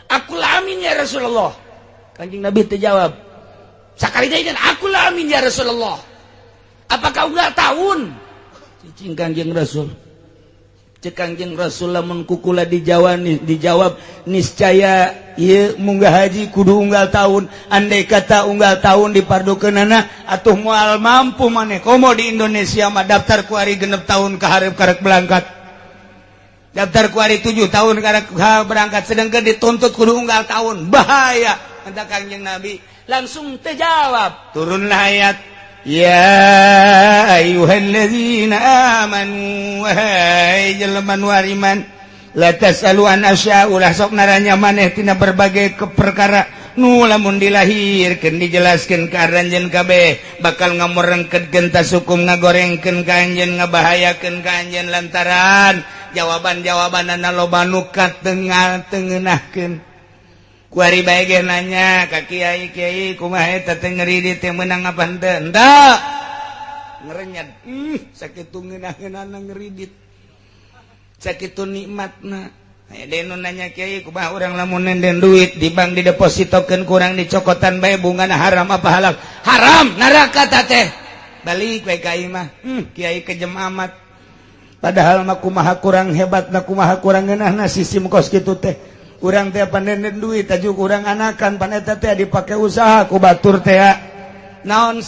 "Aku lamin ya Rasulullah." Kangjeng Nabi teu jawab. Sakali deui, "Aku lamin ya Rasulullah." "Apakah unggal tahun?" Cicing Kangjeng Rasul. Cek Kangjeng Rasul lamun kukula dijawab niscaya ieu munggah haji kudu unggal tahun. Andai kata unggal tahun dipardukeunana atuh moal mampu maneh komo di Indonesia mah daftar ku ari 6 tahun ka hareup karek berangkat. Daftar ku ari 7 tahun karek berangkat sedengkeun dituntut kudu unggal tahun. Bahaya. Kata Kangjeng Nabi langsung teu jawab. Turunlah ayat, "Ya ayyuhalladzina amanu wahai jelema nu ariman la tasalu an asya ulah sok naranya maneh tina berbagai perkara nu lamun dilahirkeun dijelaskeun ka aranjeun kabeh bakal ngamurengkeun tas hukum ngagorengkeun ka anjeun ngabahayakeun ka anjeun lantaran jawaban-jawabanana loba nu katengenahkeun." Kuari bae ge nanya ka kiai kumaha eta teh ngeuridit teh meunang apa henteu? Henteu. Ngerenyed. Sakitu ngeunah-ngeunahna ngeuridit. Sakitu nikmatna. Aya deui nu nanya kiai kumaha urang lamun nenden duit di bank didepositokeun kurang dicokotan bae bungana haram apa halal? Haram, neraka teh. Balik we ka ieu mah. Kiai kejem amat. Padahal mah kumaha kurang hebatna kumaha kurang ngeunahna sistem kos kitu teh. Urang teh pandenden duit tajuk urang anakan pan eta teh dipake usaha ku batur teh. Naon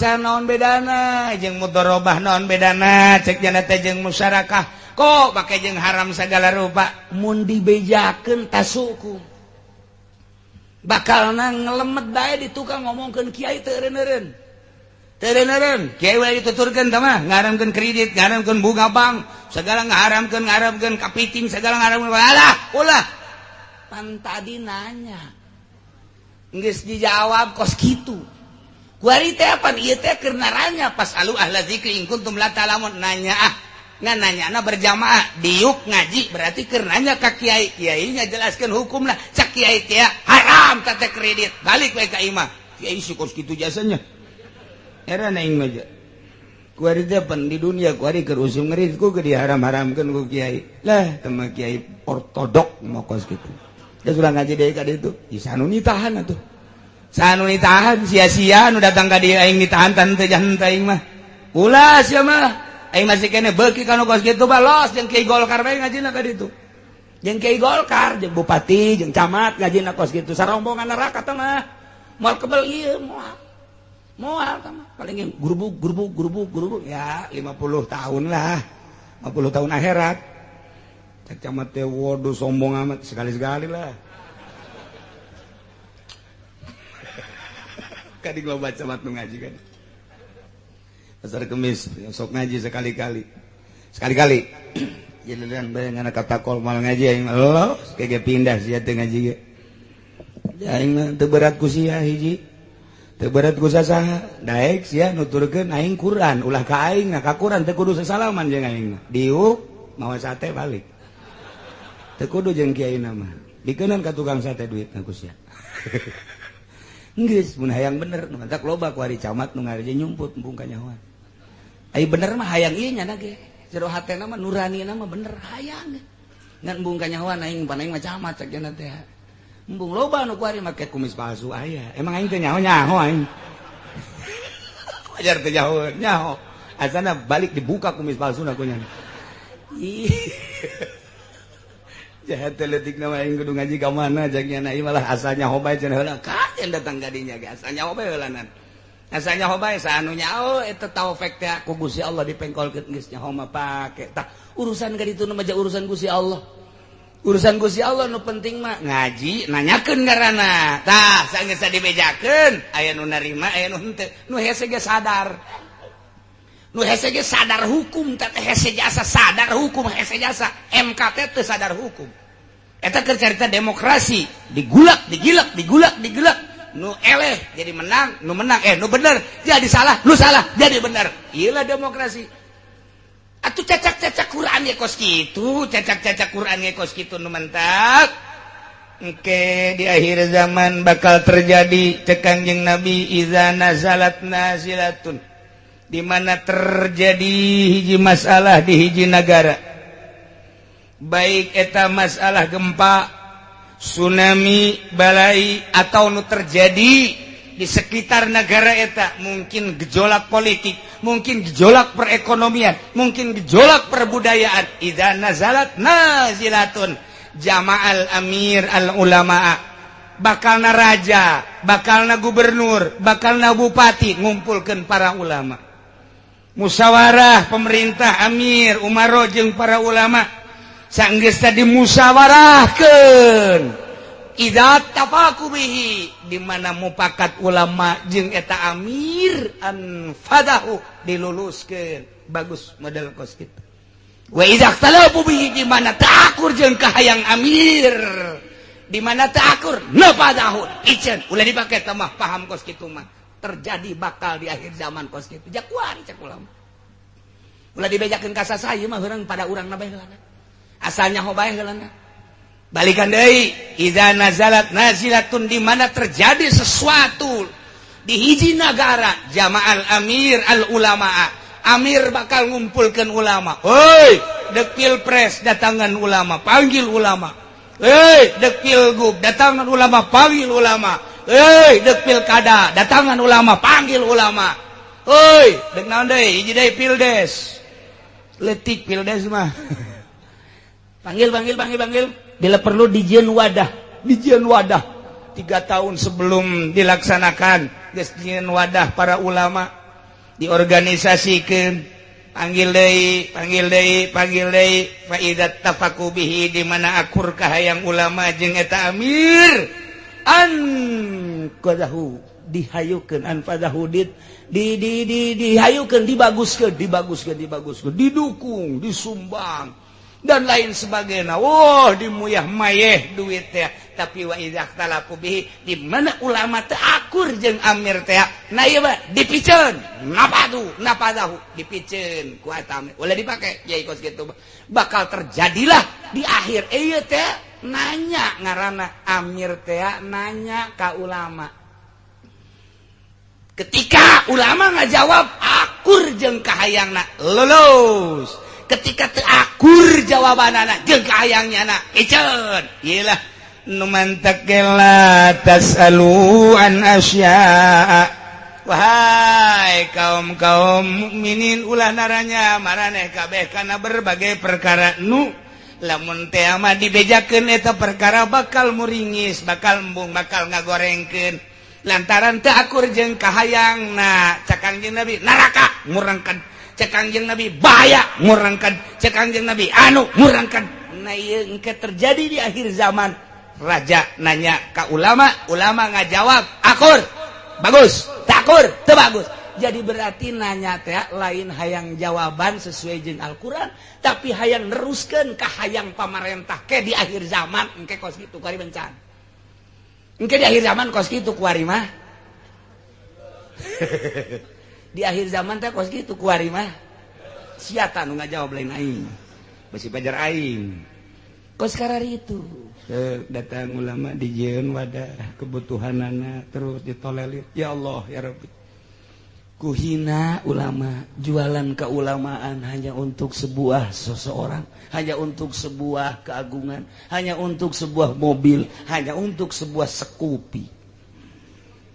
bedana jeung mudharabah naon bedana cek jana teh jeung musyarakah kok make jeung haram sagala rupa mun dibejakeun tasuku bakalna ngelemet bae di tukang ngomongkeun kiai teu eureun kiai we dituturkeun teh mah ngaharamkeun kredit ngaharamkeun bunga bank segala ngaharamkeun kapiting segala ngaharamkeun alah ulah. Pan tadi nanya geus dijawab kos kitu kuari teh apa ieu teh keur naranya pas alu ahla zikri in kuntum la ta'lamun nanya nanyana berjamaah diuk ngaji berarti keur nanya ka kiai nya jelaskeun hukumna cak kiai teh haram teh kredit balik we ka imah kiai si kos kitu jasanya era na ing meja kuari teh pan di dunia kuari keur usum ngeurit ku diharam-haramkeun ku kiai lah teh kiai ortodok mau kos kitu. Ya sudah ngaji deui ka ditu, isanu nitahan atuh. Sanu ditahan sia-sia nu datang ka dieu aing ditahan tan teu janten aing mah. Ulah sia mah aing masih kene beuki kana kos kitu balos jeung Kiai Golkar bae ngajina ka ditu. Jeung Kiai Golkar jeung bupati jeung camat ngajina kos kitu sarombongan neraka teh mah. Moal kebel ieu moal teh mah paling gurubuk ya 50 tahun lah. 50 tahun akhirat. Cek camat teh waduh sombong amat sekali-sekali lah. Kadi loba camat nu ngaji kan. Pasar Kemis sok ngaji sekali-kali. Jadian bae ngana kata kol mal ngaji aing Allah kege pindah sia teh ngaji ge. Aing teu berat ku sia hiji. Teu berat ku sasaha. Daek sia nuturkeun aing Quran ulah ka aing ka Quran teu kudu sasalaman jeung aing. Diuk mawa sate balik. Teu kudu jeung kiaina mah. Dikeuneun ka tukang sate duit ku sia. Geus mun hayang bener nu mantak loba ku ari camat nu ngareje nyumput embung kanyahoan. Ai bener mah hayang ieu nya ge. Jero hatena mah nuranina mah bener hayang. Ngan embung kanyahoan aing panaing mah camat cek cenah teh. Embung loba nu ku ari make kumis palsu aya. Emang aing teh nyaho aing. Ajar teh nyaho. Asana balik dibuka kumis palsuna ku nya. Jahat teletik nama aing kudu ngaji ka mana jagnya na malah asalnya hobay cenah heula kaen datang gadinya ge asalnya hobay heulanan asalnya hobay saanu nyao eta taufik teh ku Gusti Allah dipengkolkeun geus nyaho mah pake tah urusan ka ditu mah urusan Gusti Allah nu penting mah ngaji nanyakeun ngaranna tah sageus dibejakeun aya nu narima aya nu henteu nu hese ge sadar hukum teh hese jasa sadar hukum hese jasa MKT teh sadar hukum eta keur carita demokrasi digulak nu eleh jadi menang nu bener jadi salah nu salah jadi bener ieu demokrasi atuh cacak Quran ge kos kitu cacak Quran ge kos kitu nu mentak engke di akhir zaman bakal terjadi cek Kangjeng Nabi iza nazalat nazilatun di mana terjadi hiji masalah di hiji negara baik eta masalah gempa tsunami balai atau nu terjadi di sekitar negara eta mungkin gejolak politik mungkin gejolak perekonomian mungkin gejolak perbudayaan idza nazalat nazilatun jama'al amir al ulama bakalna raja bakalna gubernur bakalna bupati ngumpulkeun para ulama musyawarah pemerintah amir umaro jeung para ulama sanggeus tadi musyawarahkeun idza tafaku bihi di mana mupakat ulama jeung eta amir an fadahu diluluskeun bagus model kos kitu wa idza talabu bihi di mana ta'akur jeung kahayang amir di mana ta'akur nafadahu iceun ulah dipake teh mah paham kos kitu mah terjadi bakal di akhir zaman kos kitu jakuan cek ulama ulah dibejakeun ka sasaya mah heurang pada urangna bae heulana asalnya hobay heulana balikan deui idza nazalat nazilatun di mana terjadi sesuatu di hiji negara jama'al amir al ulama amir bakal ngumpulkeun ulama heuy dek pilpres datangan ulama panggil ulama heuy dek pilgub datangan ulama panggil ulama heuy dek pilkada datangan ulama panggil ulama heuy dek naon deui hiji deui pildes letik pildes mah panggil bila perlu dijieun wadah 3 tahun sebelum dilaksanakan geus dijieun wadah para ulama diorganisasikeun panggil deui fa idza tafaku bihi di mana akur kahayang ulama jeung eta amir an qadahu dihayukeun an fadahu dihayukeun dibaguskeun didukung disumbang dan lain sebagainya dimuyah mayeh duit teh tapi wa idza talaku bihi di mana ulama teh akur jeung amir teh na ieu mah dipiceun napadahu dipiceun ku eta ulah dipake yai kos kitu bakal terjadilah di akhir ieu teh nanya ngaranna amir teh nanya ka ulama ketika ulama ngajawab akur jeung kahayangna lulus ketika teu akur jawabanana jeung kahayangnya iceun iyalah numantakela tasaluan asya. Wahai kaum mukminin ulah naranya maraneh kabeh kana berbagai perkara nu lamun teh mah dibejakeun eta perkara bakal muringis, bakal embung, bakal ngagorengkeun lantaran teu akur jeung kahayangna. Cak Kangjeng Nabi neraka murangkan, cak Kangjeng Nabi bahaya murangkan, cak Kangjeng Nabi murangkan. Nah ieu engke terjadi di akhir zaman. Raja nanya ka ulama ngajawab akur bagus, takur teu bagus. Jadi berarti nanya teh lain hayang jawaban sesuai jeung Al-Qur'an, tapi hayang neruskeun ka hayang pamarentah ke di akhir zaman engke kos kitu kuari bencan. Engke di akhir zaman kos kitu kuari mah. Di akhir zaman teh kos kitu kuari mah. Sia tah nu ngajawab lain aing. Besi pajar aing. Kos karari itu. Datang ulama dijieun wadah kebutuhanana terus ditolelir. Ya Allah ya Rabbi. Kuhina ulama, jualan keulamaan hanya untuk sebuah seseorang, hanya untuk sebuah keagungan, hanya untuk sebuah mobil, hanya untuk sebuah sekupi.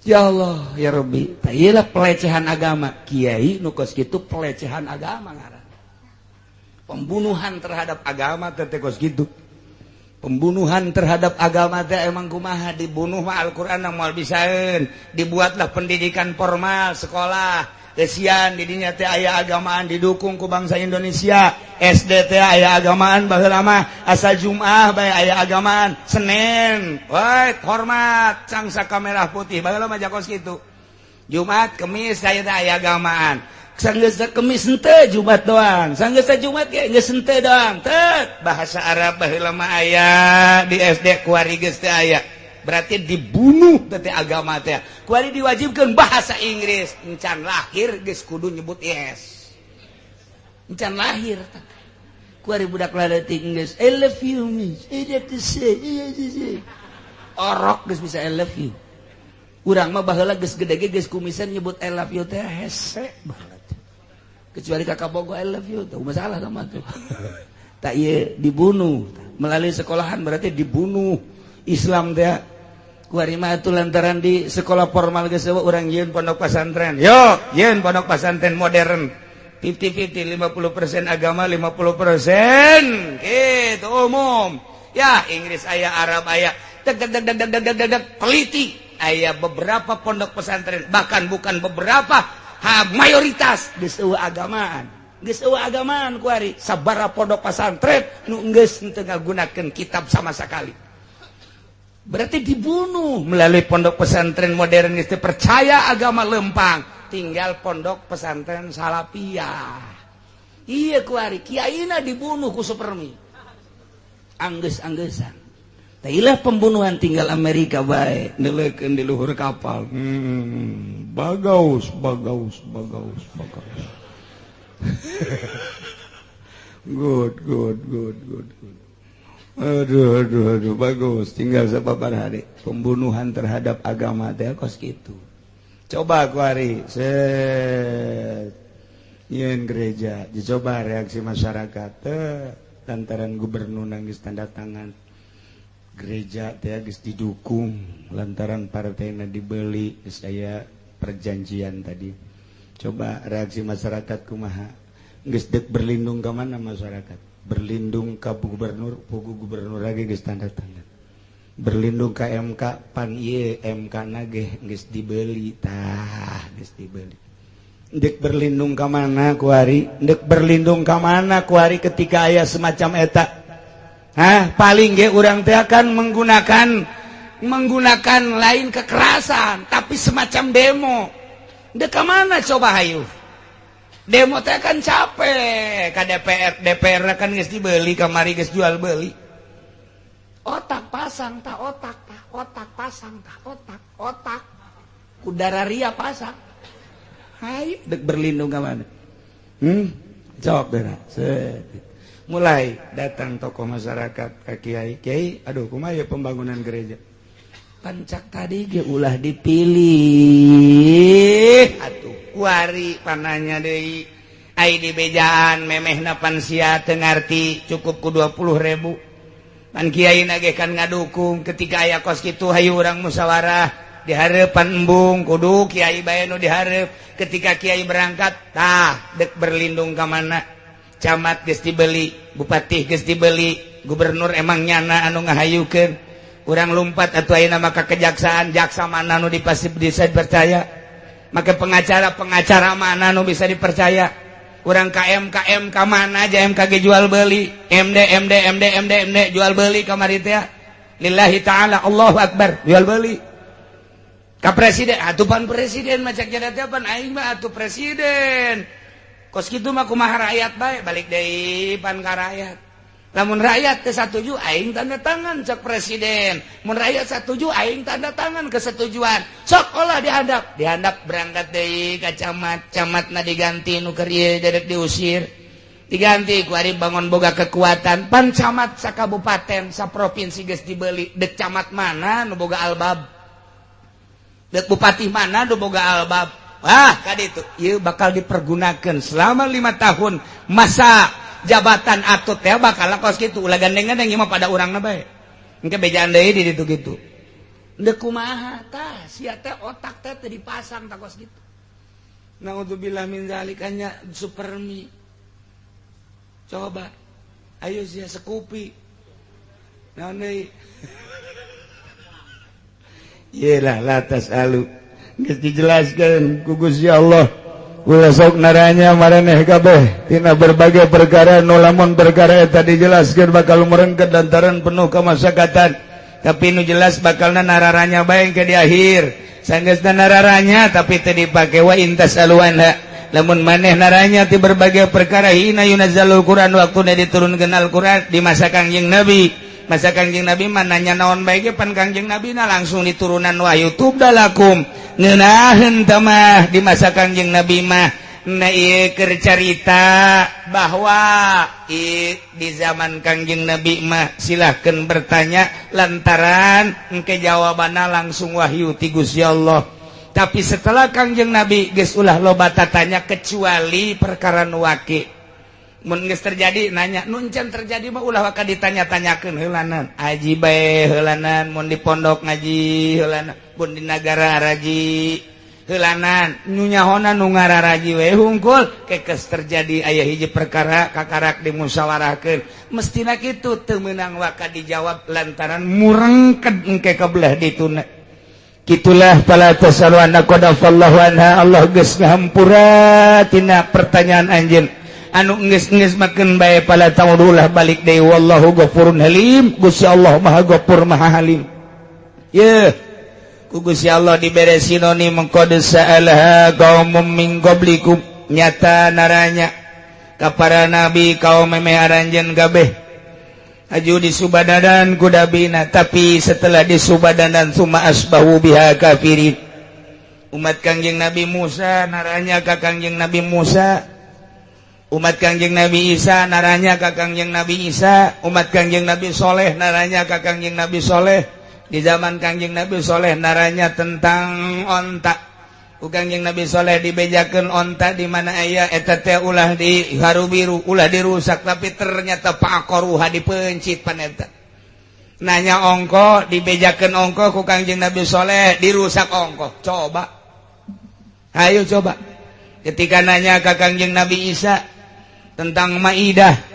Ya Allah ya Rabbi, iyalah pelecehan agama. Kiai nu kos kitu pelecehan agama ngaran. Pembunuhan terhadap agama teh kos kitu. Pembunuhan terhadap agama teh emang kumaha dibunuh mah Al-Qur'an moal bisaeun. Dibuatlah pendidikan formal sekolah. Kesian di dinya teh aya agamaan didukung ku bangsa Indonesia. SD teh aya agamaan baheula mah asal Jumaah bae aya agamaan. Senin, woi hormat cangsa kamera putih baheula mah jakos kitu. Jumat, Kamis aya teh aya agamaan. Sanggeus Kemis henteu Jumat doang, sanggeus Jumat ge geus henteu doang. Teu bahasa Arab baheula mah aya di SD kuari geus teu aya. Berarti dibunuh teh agama teh. Kuari diwajibkeun bahasa Inggris, encan lahir geus kudu nyebut yes. Encan lahir teh. Kuari budak laletik geus I love you miss. That to say. Orok geus bisa I love you. Urang mah baheula geus gede ge geus kumisan nyebut I love you teh hese banget. Kecuali kakak bogo I love you tuh masalah sama tuh. Tak ieu dibunuh melalui sekolahan berarti dibunuh Islam teh. Kuari mah atuh lantaran di sekolah formal geus urang yeun pondok pesantren. Yo, yeun pondok pesantren modern. 50-50 50% agama 50% gitu umum. Ya Inggris aya Arab aya teliti aya beberapa pondok pesantren bahkan bukan beberapa mayoritas geus eueuh agamaan kuari sabaraha pondok pesantren nu geus teu ngagunakeun kitab sama sekali. Berarti dibunuh melalui pondok pesantren modern geus percaya agama lempang, tinggal pondok pesantren salafiyah. Iya kuari kiaina dibunuh ku Supermi. Anggeus-anggeussan. Tailah pembunuhan tinggal Amerika bae neulekeun di luhur kapal. Bagaus. Good. Aduh, bagus. Tinggal sababaraha deui. Pembunuhan terhadap agama teh kos kitu. Coba kuari yen gereja, dicoba reaksi masyarakat lantaran gubernur nangis tanda tangan. Gereja teh geus didukung lantaran partainya dibeli geus aya perjanjian tadi. Coba reaksi masyarakat kumaha? Geus deuk berlindung ka mana masyarakat? Berlindung ka gubernur, pugu gubernur lagi geus tanda tangan. Berlindung ka MK, pan ieu MK na ge geus dibeli tah, geus dibeli. Deuk berlindung ka mana kuari? Deuk berlindung ka mana kuari ketika aya semacam eta? Paling ge urang teh akan menggunakan lain kekerasan, tapi semacam demo. Dek ka mana coba hayu? Demo teh kan capek, ka DPR kan geus dibeli, kamari geus jual beli. Otak pasang tah otak pasang tah otak. Kudara ria pasang. Hayu dek berlindung ka mana? Jawab deh. Mulai datang tokoh masyarakat ke kiai, aduh kumaha pembangunan gereja. Pancak tadi ge ulah dipilih atuh kuari pananya deui ai di bejaan memehna pan sia teu ngarti cukup ku 20.000 pan kiai nage kan ngadukung ketika aya kos kitu hayu urang musyawarah di hareupan embung kudu kiai bae nu dihareup ketika kiai berangkat tah dek berlindung ka mana camat geus dibeli bupati geus dibeli gubernur emang nyana anu ngahayukeun urang lumpat atuh ayeuna maka kejaksaan jaksa mana nu bisa dipercaya maka pengacara mana nu bisa dipercaya urang KM ka mana aja MKG jual beli MD jual beli kamari teh lillahi taala Allahu akbar jual beli ka presiden atuh pan presiden macak jadi teh pan aing mah atuh presiden kos kitu mah kumaha rakyat bae balik deui pan ka rakyat lamun rakyat teu satuju aing tanda tangan cek presiden mun rakyat satuju aing tanda tangan kesetujuan sok olah dihandap berangkat deui ka camatna diganti nu keur ieu dedek diusir diganti ku ari bangun boga kekuatan pan camat sakabupaten saprovinsi geus dibeli dek camat mana nu boga albab dek bupati mana nu boga albab wah kaditu ieu bakal dipergunakeun selama 5 tahun masa jabatan atut teh bakal kos kitu ulah gandeng-gandeng ieu mah pada urangna bae engke bejaan deui di ditu kitu deuk kumaha tah sia teh otak teh teu dipasang tah kos kitu naudzubillah min zalikanya supermi coba ayo sia sekupi naon deui yelah latas alu geus dijelaskeun ku Gusti Allah ulah sok naranya maraneh kabeh tina berbagai perkara nu lamun perkara eta dijelaskeun bakal merengket lantaran penuh kemaslahatan tapi nu jelas bakalna nararanya bae ke di akhir sanggeusna nararanya tapi teu dipake wa intas aluanha lamun maneh naranya ti berbagai perkara hina yunazzalul Quran waktuna diturunkeun Al-Quran di masa Kangjeng Nabi masa Kangjeng Nabi mah nanya naon bae ge pan Kangjeng Nabi na langsung diturunan wahyu tubdalakum ngeunaheun tamah di masa Kangjeng Nabi mah na ieu keur carita bahwa di zaman Kangjeng Nabi mah silahkeun bertanya lantaran engke jawabanna langsung wahyu ti Gusti Allah tapi setelah Kangjeng Nabi geus ulah loba tatanya kecuali perkara nu waqi mun geus terjadi nanya nu encan terjadi mah ulah waka ditanya-tanyakeun heulanan aji bae heulanan mun di pondok ngaji heulanan mun di nagara araji heulanan nu nyahona nu ngararaji we hungkul kekeus terjadi aya hiji perkara kakarak dimusyawarahkeun mestina kitu teu meunang waka dijawab lantaran murengked engke kabelah dituna kitulah fala tasalu anna qadafallahu anha Allah geus ngahampura tina pertanyaan anjeun anu geus makeun bae pala taudulah balik deui wallahu ghafurun halim Gusti Allah maha ghafur maha halim ye ku Gusti Allah dibere sinonim qad sa'alaha qaumum min qablikum nyata naranya ka para nabi kaum memeh aranjeun kabeh aju disubadanan ku nabina tapi setelah disubadanan summa asbahu biha kafirin umat Kangjeng Nabi Musa naranya ka Kangjeng Nabi Musa umat Kangjeng Nabi Isa naranya ka Kangjeng Nabi Isa umat Kangjeng Nabi Soleh naranya ka Kangjeng Nabi Soleh di zaman Kangjeng Nabi Soleh naranya tentang onta ku Kangjeng Nabi Soleh dibejakeun onta di mana aya eta teh ulah di harubiru ulah dirusak tapi ternyata paakoruha dipencit pan eta nanya ongko dibejakeun ongko ku Kangjeng Nabi Soleh dirusak ongko coba ayo coba ketika nanya ka Kangjeng Nabi Isa tentang Maidah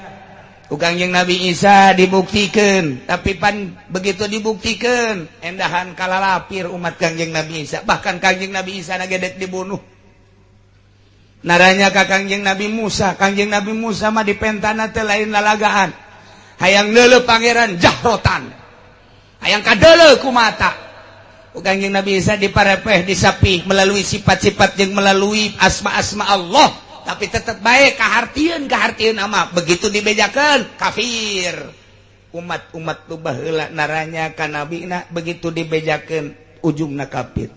ku Kangjeng Nabi Isa dibuktikan tapi pan begitu dibuktikan endahan kalalapir umat Kangjeng Nabi Isa bahkan Kangjeng Nabi Isa nagedek dibunuh naranya ka Kangjeng Nabi Musa Kangjeng Nabi Musa mah dipentana teh lain lalagaan hayang neuleuh pangeran jahrotan hayang kadeuleuh ku mata ku Kangjeng Nabi Isa diparepeh disapih melalui sifat-sifat yang melalui asma-asma Allah tapi tetap baik kahartieun ama begitu dibejakeun kafir umat-umat tu baheula naranya ka nabina begitu dibejakeun ujungna kafir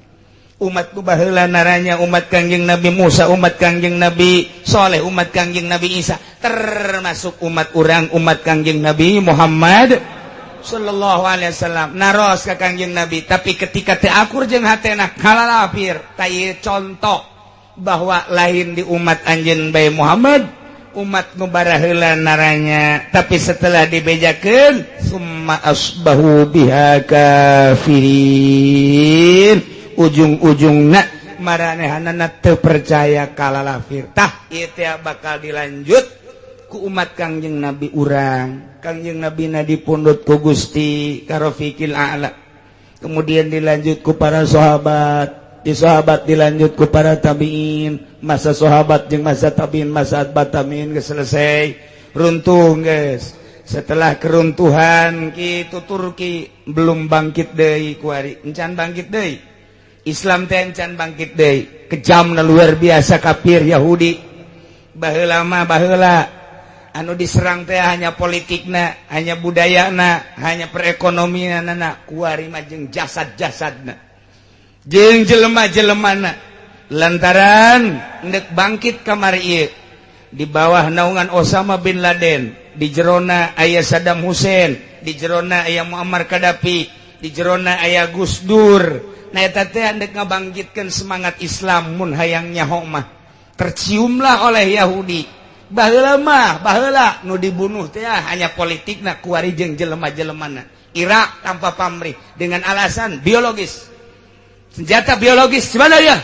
umat tu baheula naranya umat Kangjeng Nabi Musa umat Kangjeng Nabi Soleh umat Kangjeng Nabi Isa termasuk umat urang umat Kangjeng Nabi Muhammad sallallahu alaihi wasallam naros ka Kangjeng Nabi tapi ketika teu akur jeung hatena kalalapir ta ieu contoh bahwa lain di umat anjeun bae Muhammad umat nubara heula naranya tapi setelah dibejakeun summa asbahu biha kafirin ujung-ujungna maranehanana teu percaya kalalafir tah ieu teh bakal dilanjut ku umat Kangjeng Nabi urang Kangjeng Nabi na dipundhut ku Gusti ka Rafiqil A'la kemudian dilanjut ku para sahabat di sahabat dilanjut ku para tabiin masa sahabat jeung masa tabiin masa atba tabiin geus selesai runtuh geus setelah keruntuhan kitu Turki belum bangkit deui kuari encan bangkit deui Islam teh encan bangkit deui kejamna luar biasa kafir Yahudi baheula mah baheula anu diserang teh hanya politikna hanya budayana hanya perekonomianna kuari mah jeung jasad-jasadna jeung jelema-jelemana lantaran ndek bangkit kamari ieu di bawah naungan Osama bin Laden di jerona aya Saddam Hussein di jerona aya Muammar Gaddafi di jerona aya Gus Dur nah eta teh ndek ngabangkitkeun semangat Islam mun hayang nyaho mah terciumlah oleh Yahudi baheula nu dibunuh teh hanya politikna kuari jeung jelema-jelemana Irak tanpa pamrih dengan alasan biologis senjata biologis gimana ya?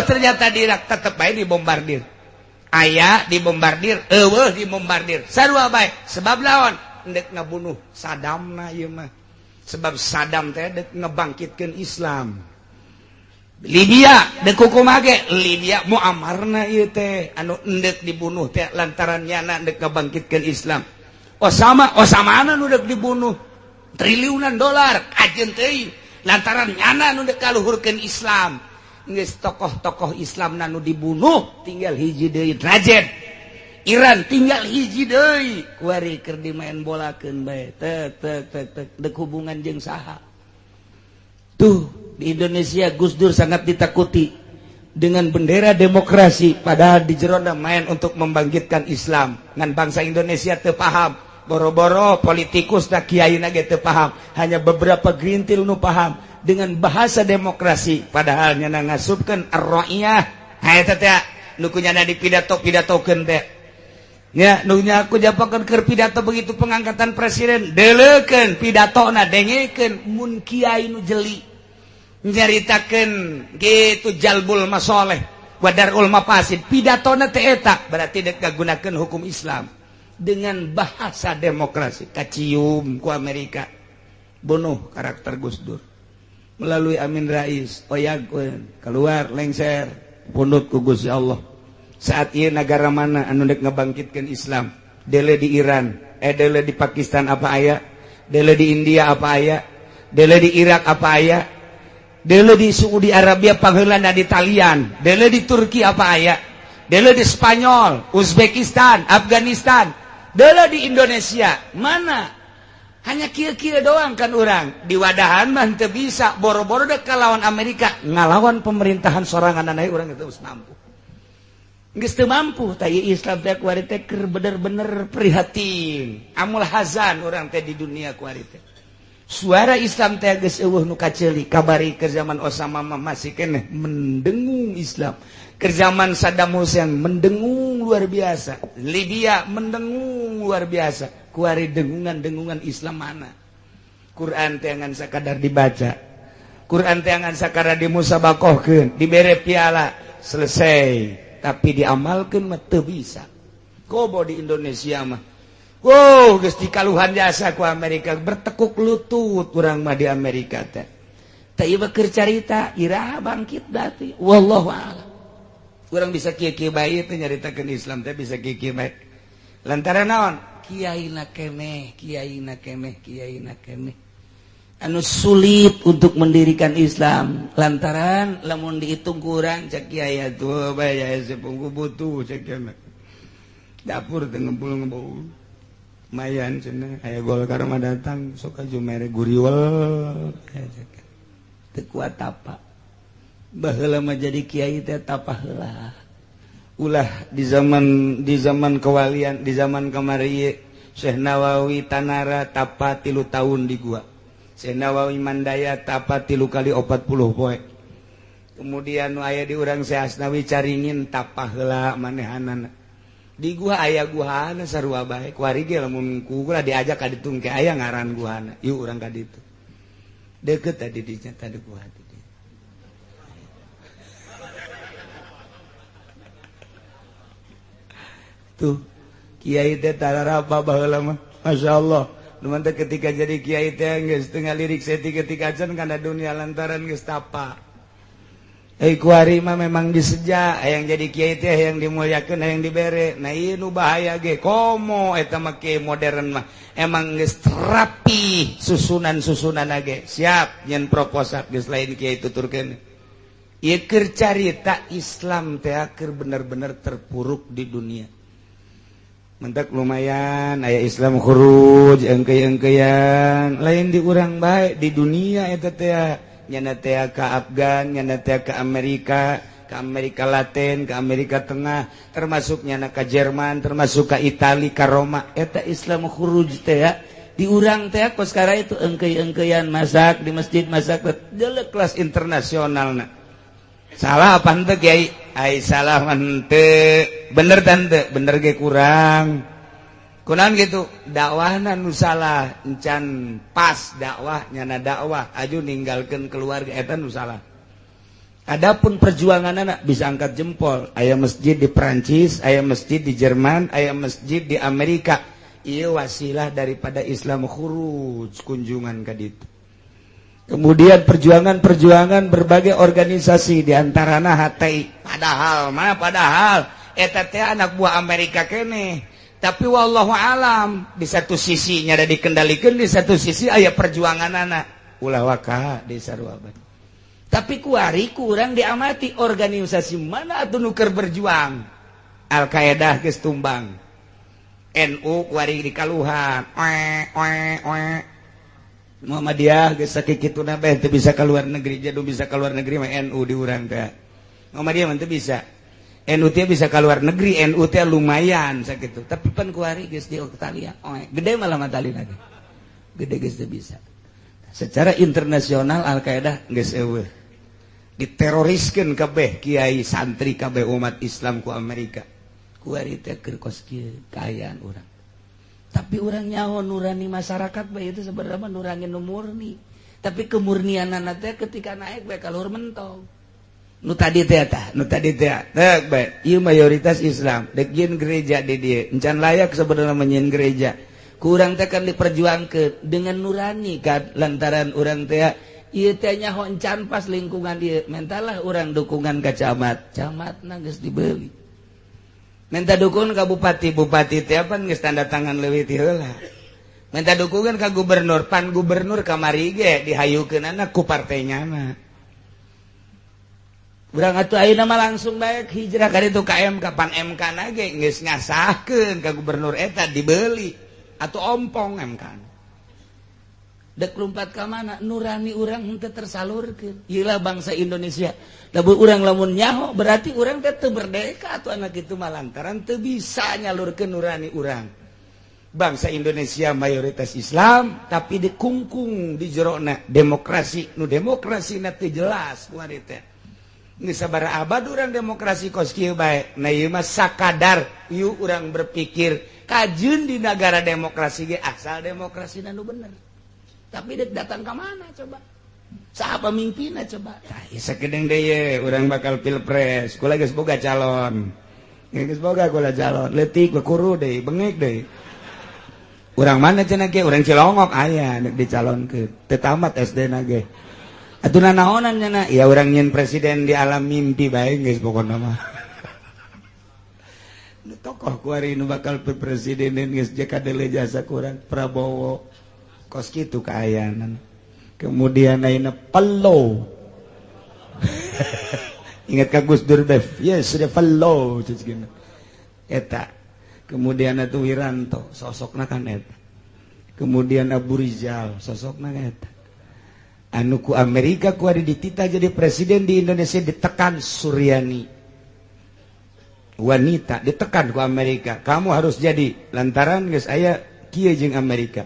Ternyata di Irak tetep bae dibombardir. Aya dibombardir, dibombardir. Sarua bae sebab lawan ndek ngabunuh Saddam na ieu mah. Sebab Saddam teh dek ngebangkitkeun Islam. Libya dek kumaha ge? Libya Muammarna ieu teh anu ndek dibunuh teh lantaran nyana ndek ngebangkitkeun Islam. Osama nu dek dibunuh triliunan dolar ajeun teh lantaran nyana nu dek kaluhurkeun Islam geus tokoh-tokoh Islam nu dibunuh tinggal hiji deui Rajet Iran tinggal hiji deui kuari keur dimain bolakeun bae tek dek hubungan jeung saha tuh di Indonesia Gus Dur sangat ditakuti dengan bendera demokrasi padahal di jerona main untuk membangkitkan Islam ngan bangsa Indonesia teu paham boro-boro politikus da kiai na ge teu paham hanya beberapa gerintil nu paham dengan bahasa demokrasi padahal nya ngasupkeun ar-ra'iyah ha eta teh nu kunyana dipidato-pidatokeun teh nya nu nya aku japakeun keur pidato begitu pengangkatan presiden deleukeun pidatona dengekeun mun kiai nu jeli nyaritakeun gitu jalbul masoleh wa darul mafasid pidatona teh eta berarti dek ngagunakeun hukum Islam dengan bahasa demokrasi kacium ku Amerika bunuh karakter Gus Dur melalui Amin Rais oyagkeun keluar lengser pundut ku Gusti Allah saat ieu negara mana anu dek ngabangkitkeun Islam dele di Iran dele di Pakistan apa aya dele di India apa aya dele di Irak apa aya dele di Saudi Arabia pangeulana di Talian dele di Turki apa aya dele di Spanyol Uzbekistan Afghanistan dela di Indonesia mana hanya kieu-kieu doang kan urang di wadahan mah teu bisa boro-boro dek kalawan Amerika ngalawan pemerintahan sorangan anae urang geus mampu geus teu mampu tah ieu Islam teh kuari teh keur bener-bener prihatin amul hazan urang teh di dunia kuari teh suara Islam teh geus eueuh nu kaceuli kabari keur zaman Osama mah masih keneh mendengung Islam ke zaman Saddam Hussein mendengung luar biasa Libya mendengung luar biasa kuari dengungan Islam mana Quran teh ngan sakadar dibaca Quran teh ngan sakadar dimusabakohkeun dibere piala selesai tapi diamalkeun mah teu bisa kobo di Indonesia mah wow geus dikaluhan jasa ku Amerika bertekuk lutut urang mah di Amerika teh teh ieu keur carita iraha bangkit dati wallahu a'lam urang bisa kieu-kieu bae teh nyaritakeun Islam teh bisa kieu-kieu bae lantaran naon kiaina keneh anu sulit untuk mendirikan Islam lantaran lamun dihitung kurang cak kiai atuh bae ya sepungku butuh cak kieu dapur teh ngempul-ngempul mayan cenah aya Golkar mah datang sok aju mere guriwel teu kuat apa baheula mah jadi kiai teh tapah heula ulah di zaman kewalian di zaman kamari Syekh Nawawi Tanara tapa 3 tahun di gua Syekh Nawawi Mandaya tapa 3 kali 40 poe kemudian aya di urang Syekh Asnawi Caringin tapa heula manehanana di gua aya guhana sarua bae kuari ge lamun kula diajak ka ditu ke aya ngaran guhana yuk urang ka ditu deukeut tadi dinya tadi gua hati tuh kiai teh tararapa baheula mah masyaallah numan teh ketika jadi kiai teh geus teu ngalirik setik-setik acan kana dunia lantaran geus tapa kuari mah memang diseja yang jadi kiai teh yang dimuliakeun yang dibere nah ieu nu bahaya ge komo eta mah kiai modern mah emang geus rapi susunan-susunan ge siap nyen proposal geus lain kiai tuturkeun ieu keur carita Islam teh keur bener-bener terpuruk di dunia mentak lumayan aya Islam khuruj engkeuy-engkeuyan lain di urang bae di dunia eta teh nyana teh ka Afgan, nyana teh ka Amerika Latin, ke Amerika Tengah, termasuk nyana ka Jerman, termasuk ka Itali, ka Roma. Eta Islam khuruj teh di urang teh kos kara itu engkeuy-engkeuyan masak di masjid masak jelek kelas internasionalna. Salah apa henteu Kiai? Ai salah henteu. Bener tante, bener ge kurang. Kunaon gitu dakwahna nu salah encan pas dakwah nyana dakwah aju ninggalkeun keluarga eta nu salah. Adapun perjuanganna bisa angkat jempol aya masjid di Perancis, aya masjid di Jerman, aya masjid di Amerika. Ieu wasilah daripada Islam khuruj kunjungan ka ditu. Kemudian perjuangan-perjuangan berbagai organisasi di antarana HTI. Padahal eta teh anak buah Amerika keneh. Tapi wallahu alam di satu sisi nyada dikendalikan di satu sisi aya perjuangan anak ulah waka di sarua abad. Tapi kuari kurang diamati organisasi mana atuh nu keur berjuang. Al-Qaeda geus tumbang. NU kuari dikaluhan. Muhammadiyah geus sakikituna bae teu bisa ka luar negeri jadu bisa ka luar negeri mah NU di urang teh. Muhammadiyah mah teu bisa. NU teh bisa keluar negeri, NU teh lumayan sakitu. Tapi pan kuari geus di Australia, gede malah matalina ge. Gede geus teu bisa. Secara internasional Al-Qaeda geus eueuh. Diteroriskeun kabeh kiai santri kabeh umat Islam ku Amerika. Kuari teh keur kos kieu kaayaan urang. Tapi urang nyaho nurani masyarakat bae itu sebenarnya nurani nu murni. Tapi kemurnianana teh ketika naik bae kaluhur mentong. Nu tadi teh baik ieu mayoritas Islam dek yin gereja di dieu encan layak sebenarnya menyin gereja kurang teh kan diperjuangkeun dengan nurani kan lantaran urang teh ieu teh nyaho encan pas lingkungan dieu mentalah urang dukungan ka camatna geus dibeuli menta dukungan ka bupati teh pan geus tanda tangan leuwih ti heula menta dukungan ka gubernur kamari ge dihayukeunana ku partainyana. Urang atuh ayeuna mah langsung bae hijrah ka ditu ka MK pan MK na ge geus ngasahkeun ka gubernur eta dibeuli atuh ompong MK. Dek lumpat ka mana nurani urang henteu tersalurkeun. Ieu lah bangsa Indonesia. Lamun urang lamun nyaho berarti urang teh teu merdeka atuh anak kitu mah lantaran teu bisa nyalurkeun nurani urang. Bangsa Indonesia mayoritas Islam tapi dikungkung di jerona demokrasi nu demokrasina teu jelas kuari teh. Geus sabaraha abad urang demokrasi kos kieu bae. Nah ieu mah sakadar ieu urang berpikir kajeun di negara demokrasi ge asal demokrasina nu bener. Tapi dek datang ka mana coba? Saha pamimpinna coba? Tah ieu sakedeung deui ye urang bakal pilpres. Kula geus boga calon. Geus boga kula calon. Leutik bakuru deui, bengek deui. Urang mana cenah ge? Urang Cilongok aya dek dicalonkeun. Teu tamat SD-na ge. Atuh naonan cenah? Ya urang nyin presiden di alam mimpi bae geus pokona mah. Nu tokoh kuari nu bakal presiden geus jakadele jasa kurang Prabowo. Kos kitu kaayanan. Kemudian ayeuna Pello. Ingat ka Gus Dur Bev? Yes, sudah Pello cicing. Eta. Kemudian atuh Wiranto, sosokna kan eta. Kemudian Abu Rizal, sosokna eta. Anu ku Amerika ku ari dititah jadi presiden di Indonesia ditekan Suryani. Wanita ditekan ku Amerika. Kamu harus jadi lantaran geus aya kieu jeung Amerika.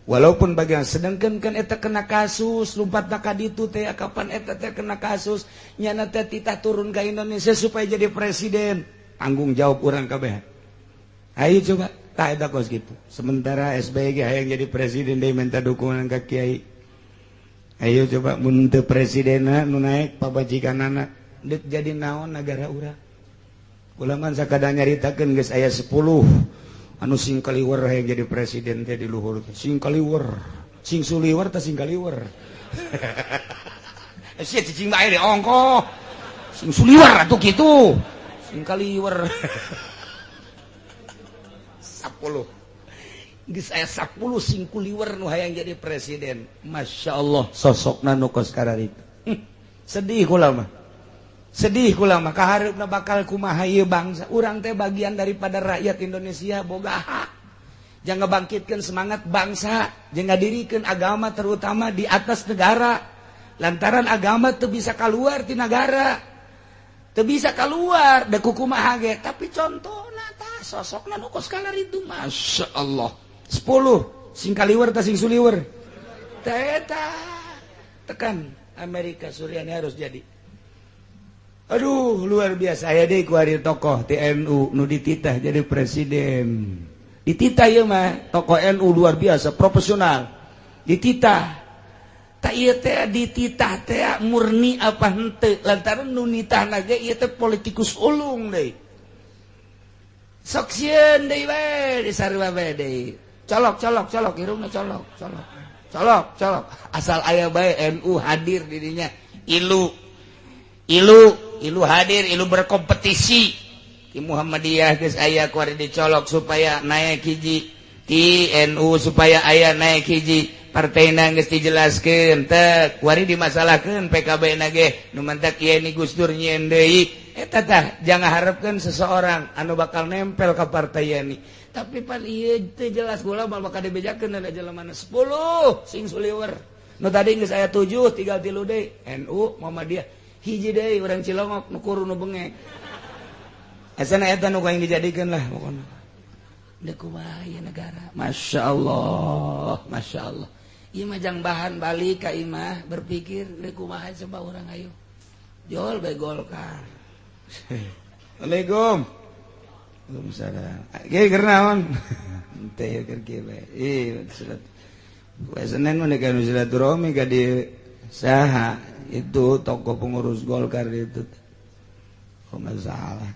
Walaupun bagian sedangkan kan eta kena kasus lumpat ka ditu teh kapan eta teh kena kasus nyana teh titah turun ka Indonesia supaya jadi presiden. Tanggung jawab urang kabeh. Ayo coba tak ada kos gitu. Sementara SBY hayang jadi presiden dia minta dukungan ke Kiai. Ayo coba mun teu presidena nu naek pabajikanana deuk jadi naon negara urang. Ulah man sakada nyaritakeun geus aya 10 anu sing kaliweur hayang jadi presiden teh di luhur. Sing kaliweur, sing suliweur teh sing kaliweur. Sia cicing bae de ongko. Sing suliweur atuh kitu. Sing kaliweur. 10 geus aya 10 sing kuliweur nu hayang jadi presiden. Masya Allah sosokna nu kos kararitu. Sedih kula mah. Sedih kula mah kahareupna bakal kumaha ieu bangsa. Urang teh bagian daripada rakyat Indonesia boga hak. Jangan bangkitkeun semangat bangsa, jeung ngadirikeun agama terutama di atas negara. Lantaran agama teu bisa kaluar ti negara. Teu bisa kaluar da kumaha ge, tapi contona tah sosokna nu kos kararitu Masya Allah. 10 sing kaliweur tah sing suliweur eta tekan Amerika Suryani harus jadi. Aduh luar biasa aya deui ku ari tokoh TNU nu dititah jadi presiden. Dititah ieu mah tokoh NU luar biasa profesional. Dititah tak ieu teh dititah teh murni apa henteu lantaran nu nitahna ge ieu teh politikus ulung deui. Sok sieun deui we di sarua bae deui. Colok irungna colok asal aya bae NU hadir dirinya ilu hadir ilu berkompetisi di Muhammadiyah geus aya kuari dicolok supaya naik hiji ti NU supaya aya naik hiji partaina geus dijelaskeun teh kuari dimasalahkeun PKB na ge nu mantak Kiai Gus Dur nyieun deui eta tah jangan harapkeun seseorang anu bakal nempel ka partai ini. Tapi pan ieu teh jelas gula bakal dibejakeun da jelemana 10 sing suliweur. Nu tadi geus aya 7 tinggal 3 deui NU Muhammadiyah. Hiji deui urang Cilongok nu kuru nu bengek. Asana eta nu kaing dijadikeun lah pokona. Da kumaha ieu negara. Masya Allah. Ieu mah jang bahan balik ka imah berpikir da kumaha coba urang ayo. Jol bae Golkar. Assalamualaikum. Waalaikumsalam. Kiai keur naon? Teh keur kieu bae. Surat. Senin mah nek anu silaturahmi ka di saha itu tokoh pengurus Golkar itu. Oh masalah.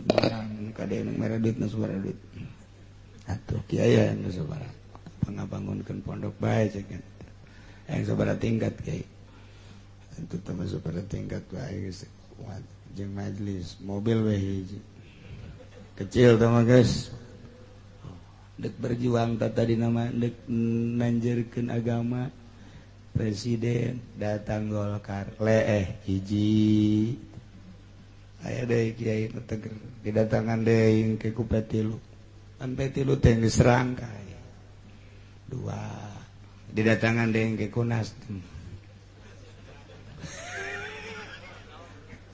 Barang ka deui nu mere duit nu sabaraha duit. Atuh kiai aya nu sabaraha. Pangabangunkeun pondok bae ceuk. Yang sabaraha tingkat kiai. Itu tambah sabaraha tingkat bae geus kuat. Jeung majelis mobil we hiji. Kecil tuh mah guys dek berjuang tadi nama dek nanjerkeun agama presiden datang Golkar leeh hiji aya deui kiai nu teger didatangan deui ke ku petilu kan petilu teh geus serangkai 2 didatangan deui ke ku Nasdem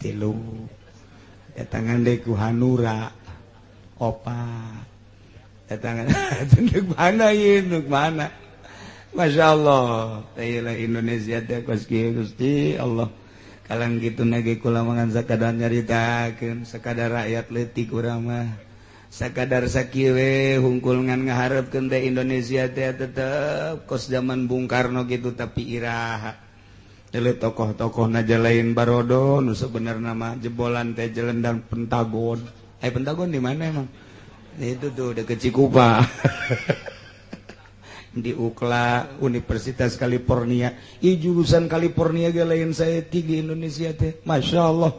3 datangan deui ku Hanura Opa datangan mana induk mana Masya Allah taylah Indonesia teh kos kieu Gusti Allah kalang kitu nage kula mangan sakadar nyaritakeun sakadar rakyat leutik urang mah sakadar sakieu we hungkul ngan ngaharepkeun teh Indonesia teh tetep kos zaman Bung Karno gitu tapi iraha deuleu tokoh-tokoh naja lain barodo nu sebenarna mah jebolan teh jelendang Pentagon. Pentagon di mana emang? Itu tuh dekat Cikupa. Di UCLA, Universitas California. Jurusan California ge lain saya tinggi Indonesia teh. Masya Allah.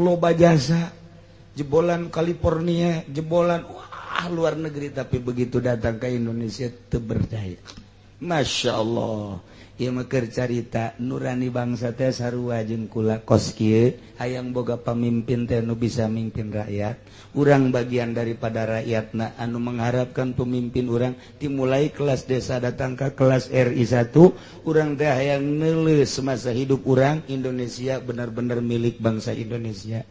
Loba jasa. Jebolan California, jebolan wah luar negeri tapi begitu datang ke Indonesia teu berdaya. Masya Allah. Ieu mah keur carita nurani bangsa teh sarua jeung kula kos kieu hayang boga pamimpin teh nu bisa mimpin rakyat. Urang bagian daripada rakyatna anu mengharapkan pemimpin urang dimulai kelas desa datang ke kelas RI 1 urang teh hayang neuleus semasa hidup urang Indonesia benar-benar milik bangsa Indonesia.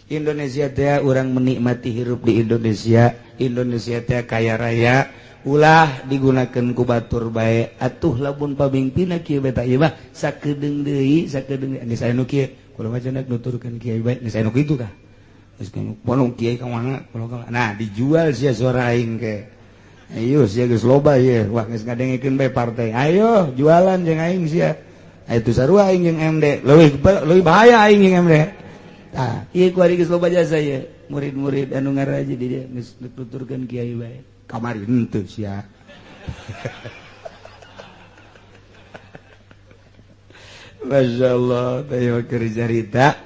Indonesia teh urang menikmati hirup di Indonesia. Indonesia teh kaya raya. Ulah digunakan ku batur bae atuh lamun pamimpinna kieu beta ieu mah sakedeung deui geus aya nu kieu kula mah cenah nuturkeun kiai bae geus aya nu kitu kah Kiai kemana? Nah dijual sih suara aing ke. Ayo sih geus loba ye. Wah geus ngadengikeun bae partai. Ayo jualan jeung aing sia. Itu sarua aing jeung MD. Leuwih bahaya aing jeung MD. Tah, ieu ku ari geus loba jasa ye. Murid-murid anu ngaraji di dieu geus nuturkeun kiai bae. Kamari henteu sia. Masya Allah, tayo cerita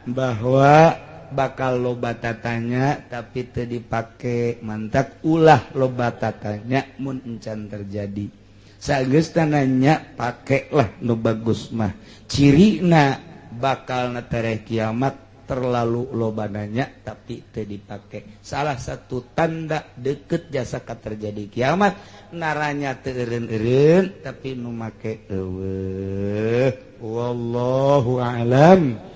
bahwa bakal loba tatanya tapi teu dipake mantak ulah loba tatanya mun encan terjadi. Sageusna nanya pakelah nu bagus mah. Cirina bakal tereh kiamat terlalu loba nanya tapi teu dipake. Salah satu tanda deket jasa ka terjadi kiamat naranya teu eureun-eureun tapi nu make eueuh. Wallahu a'lam.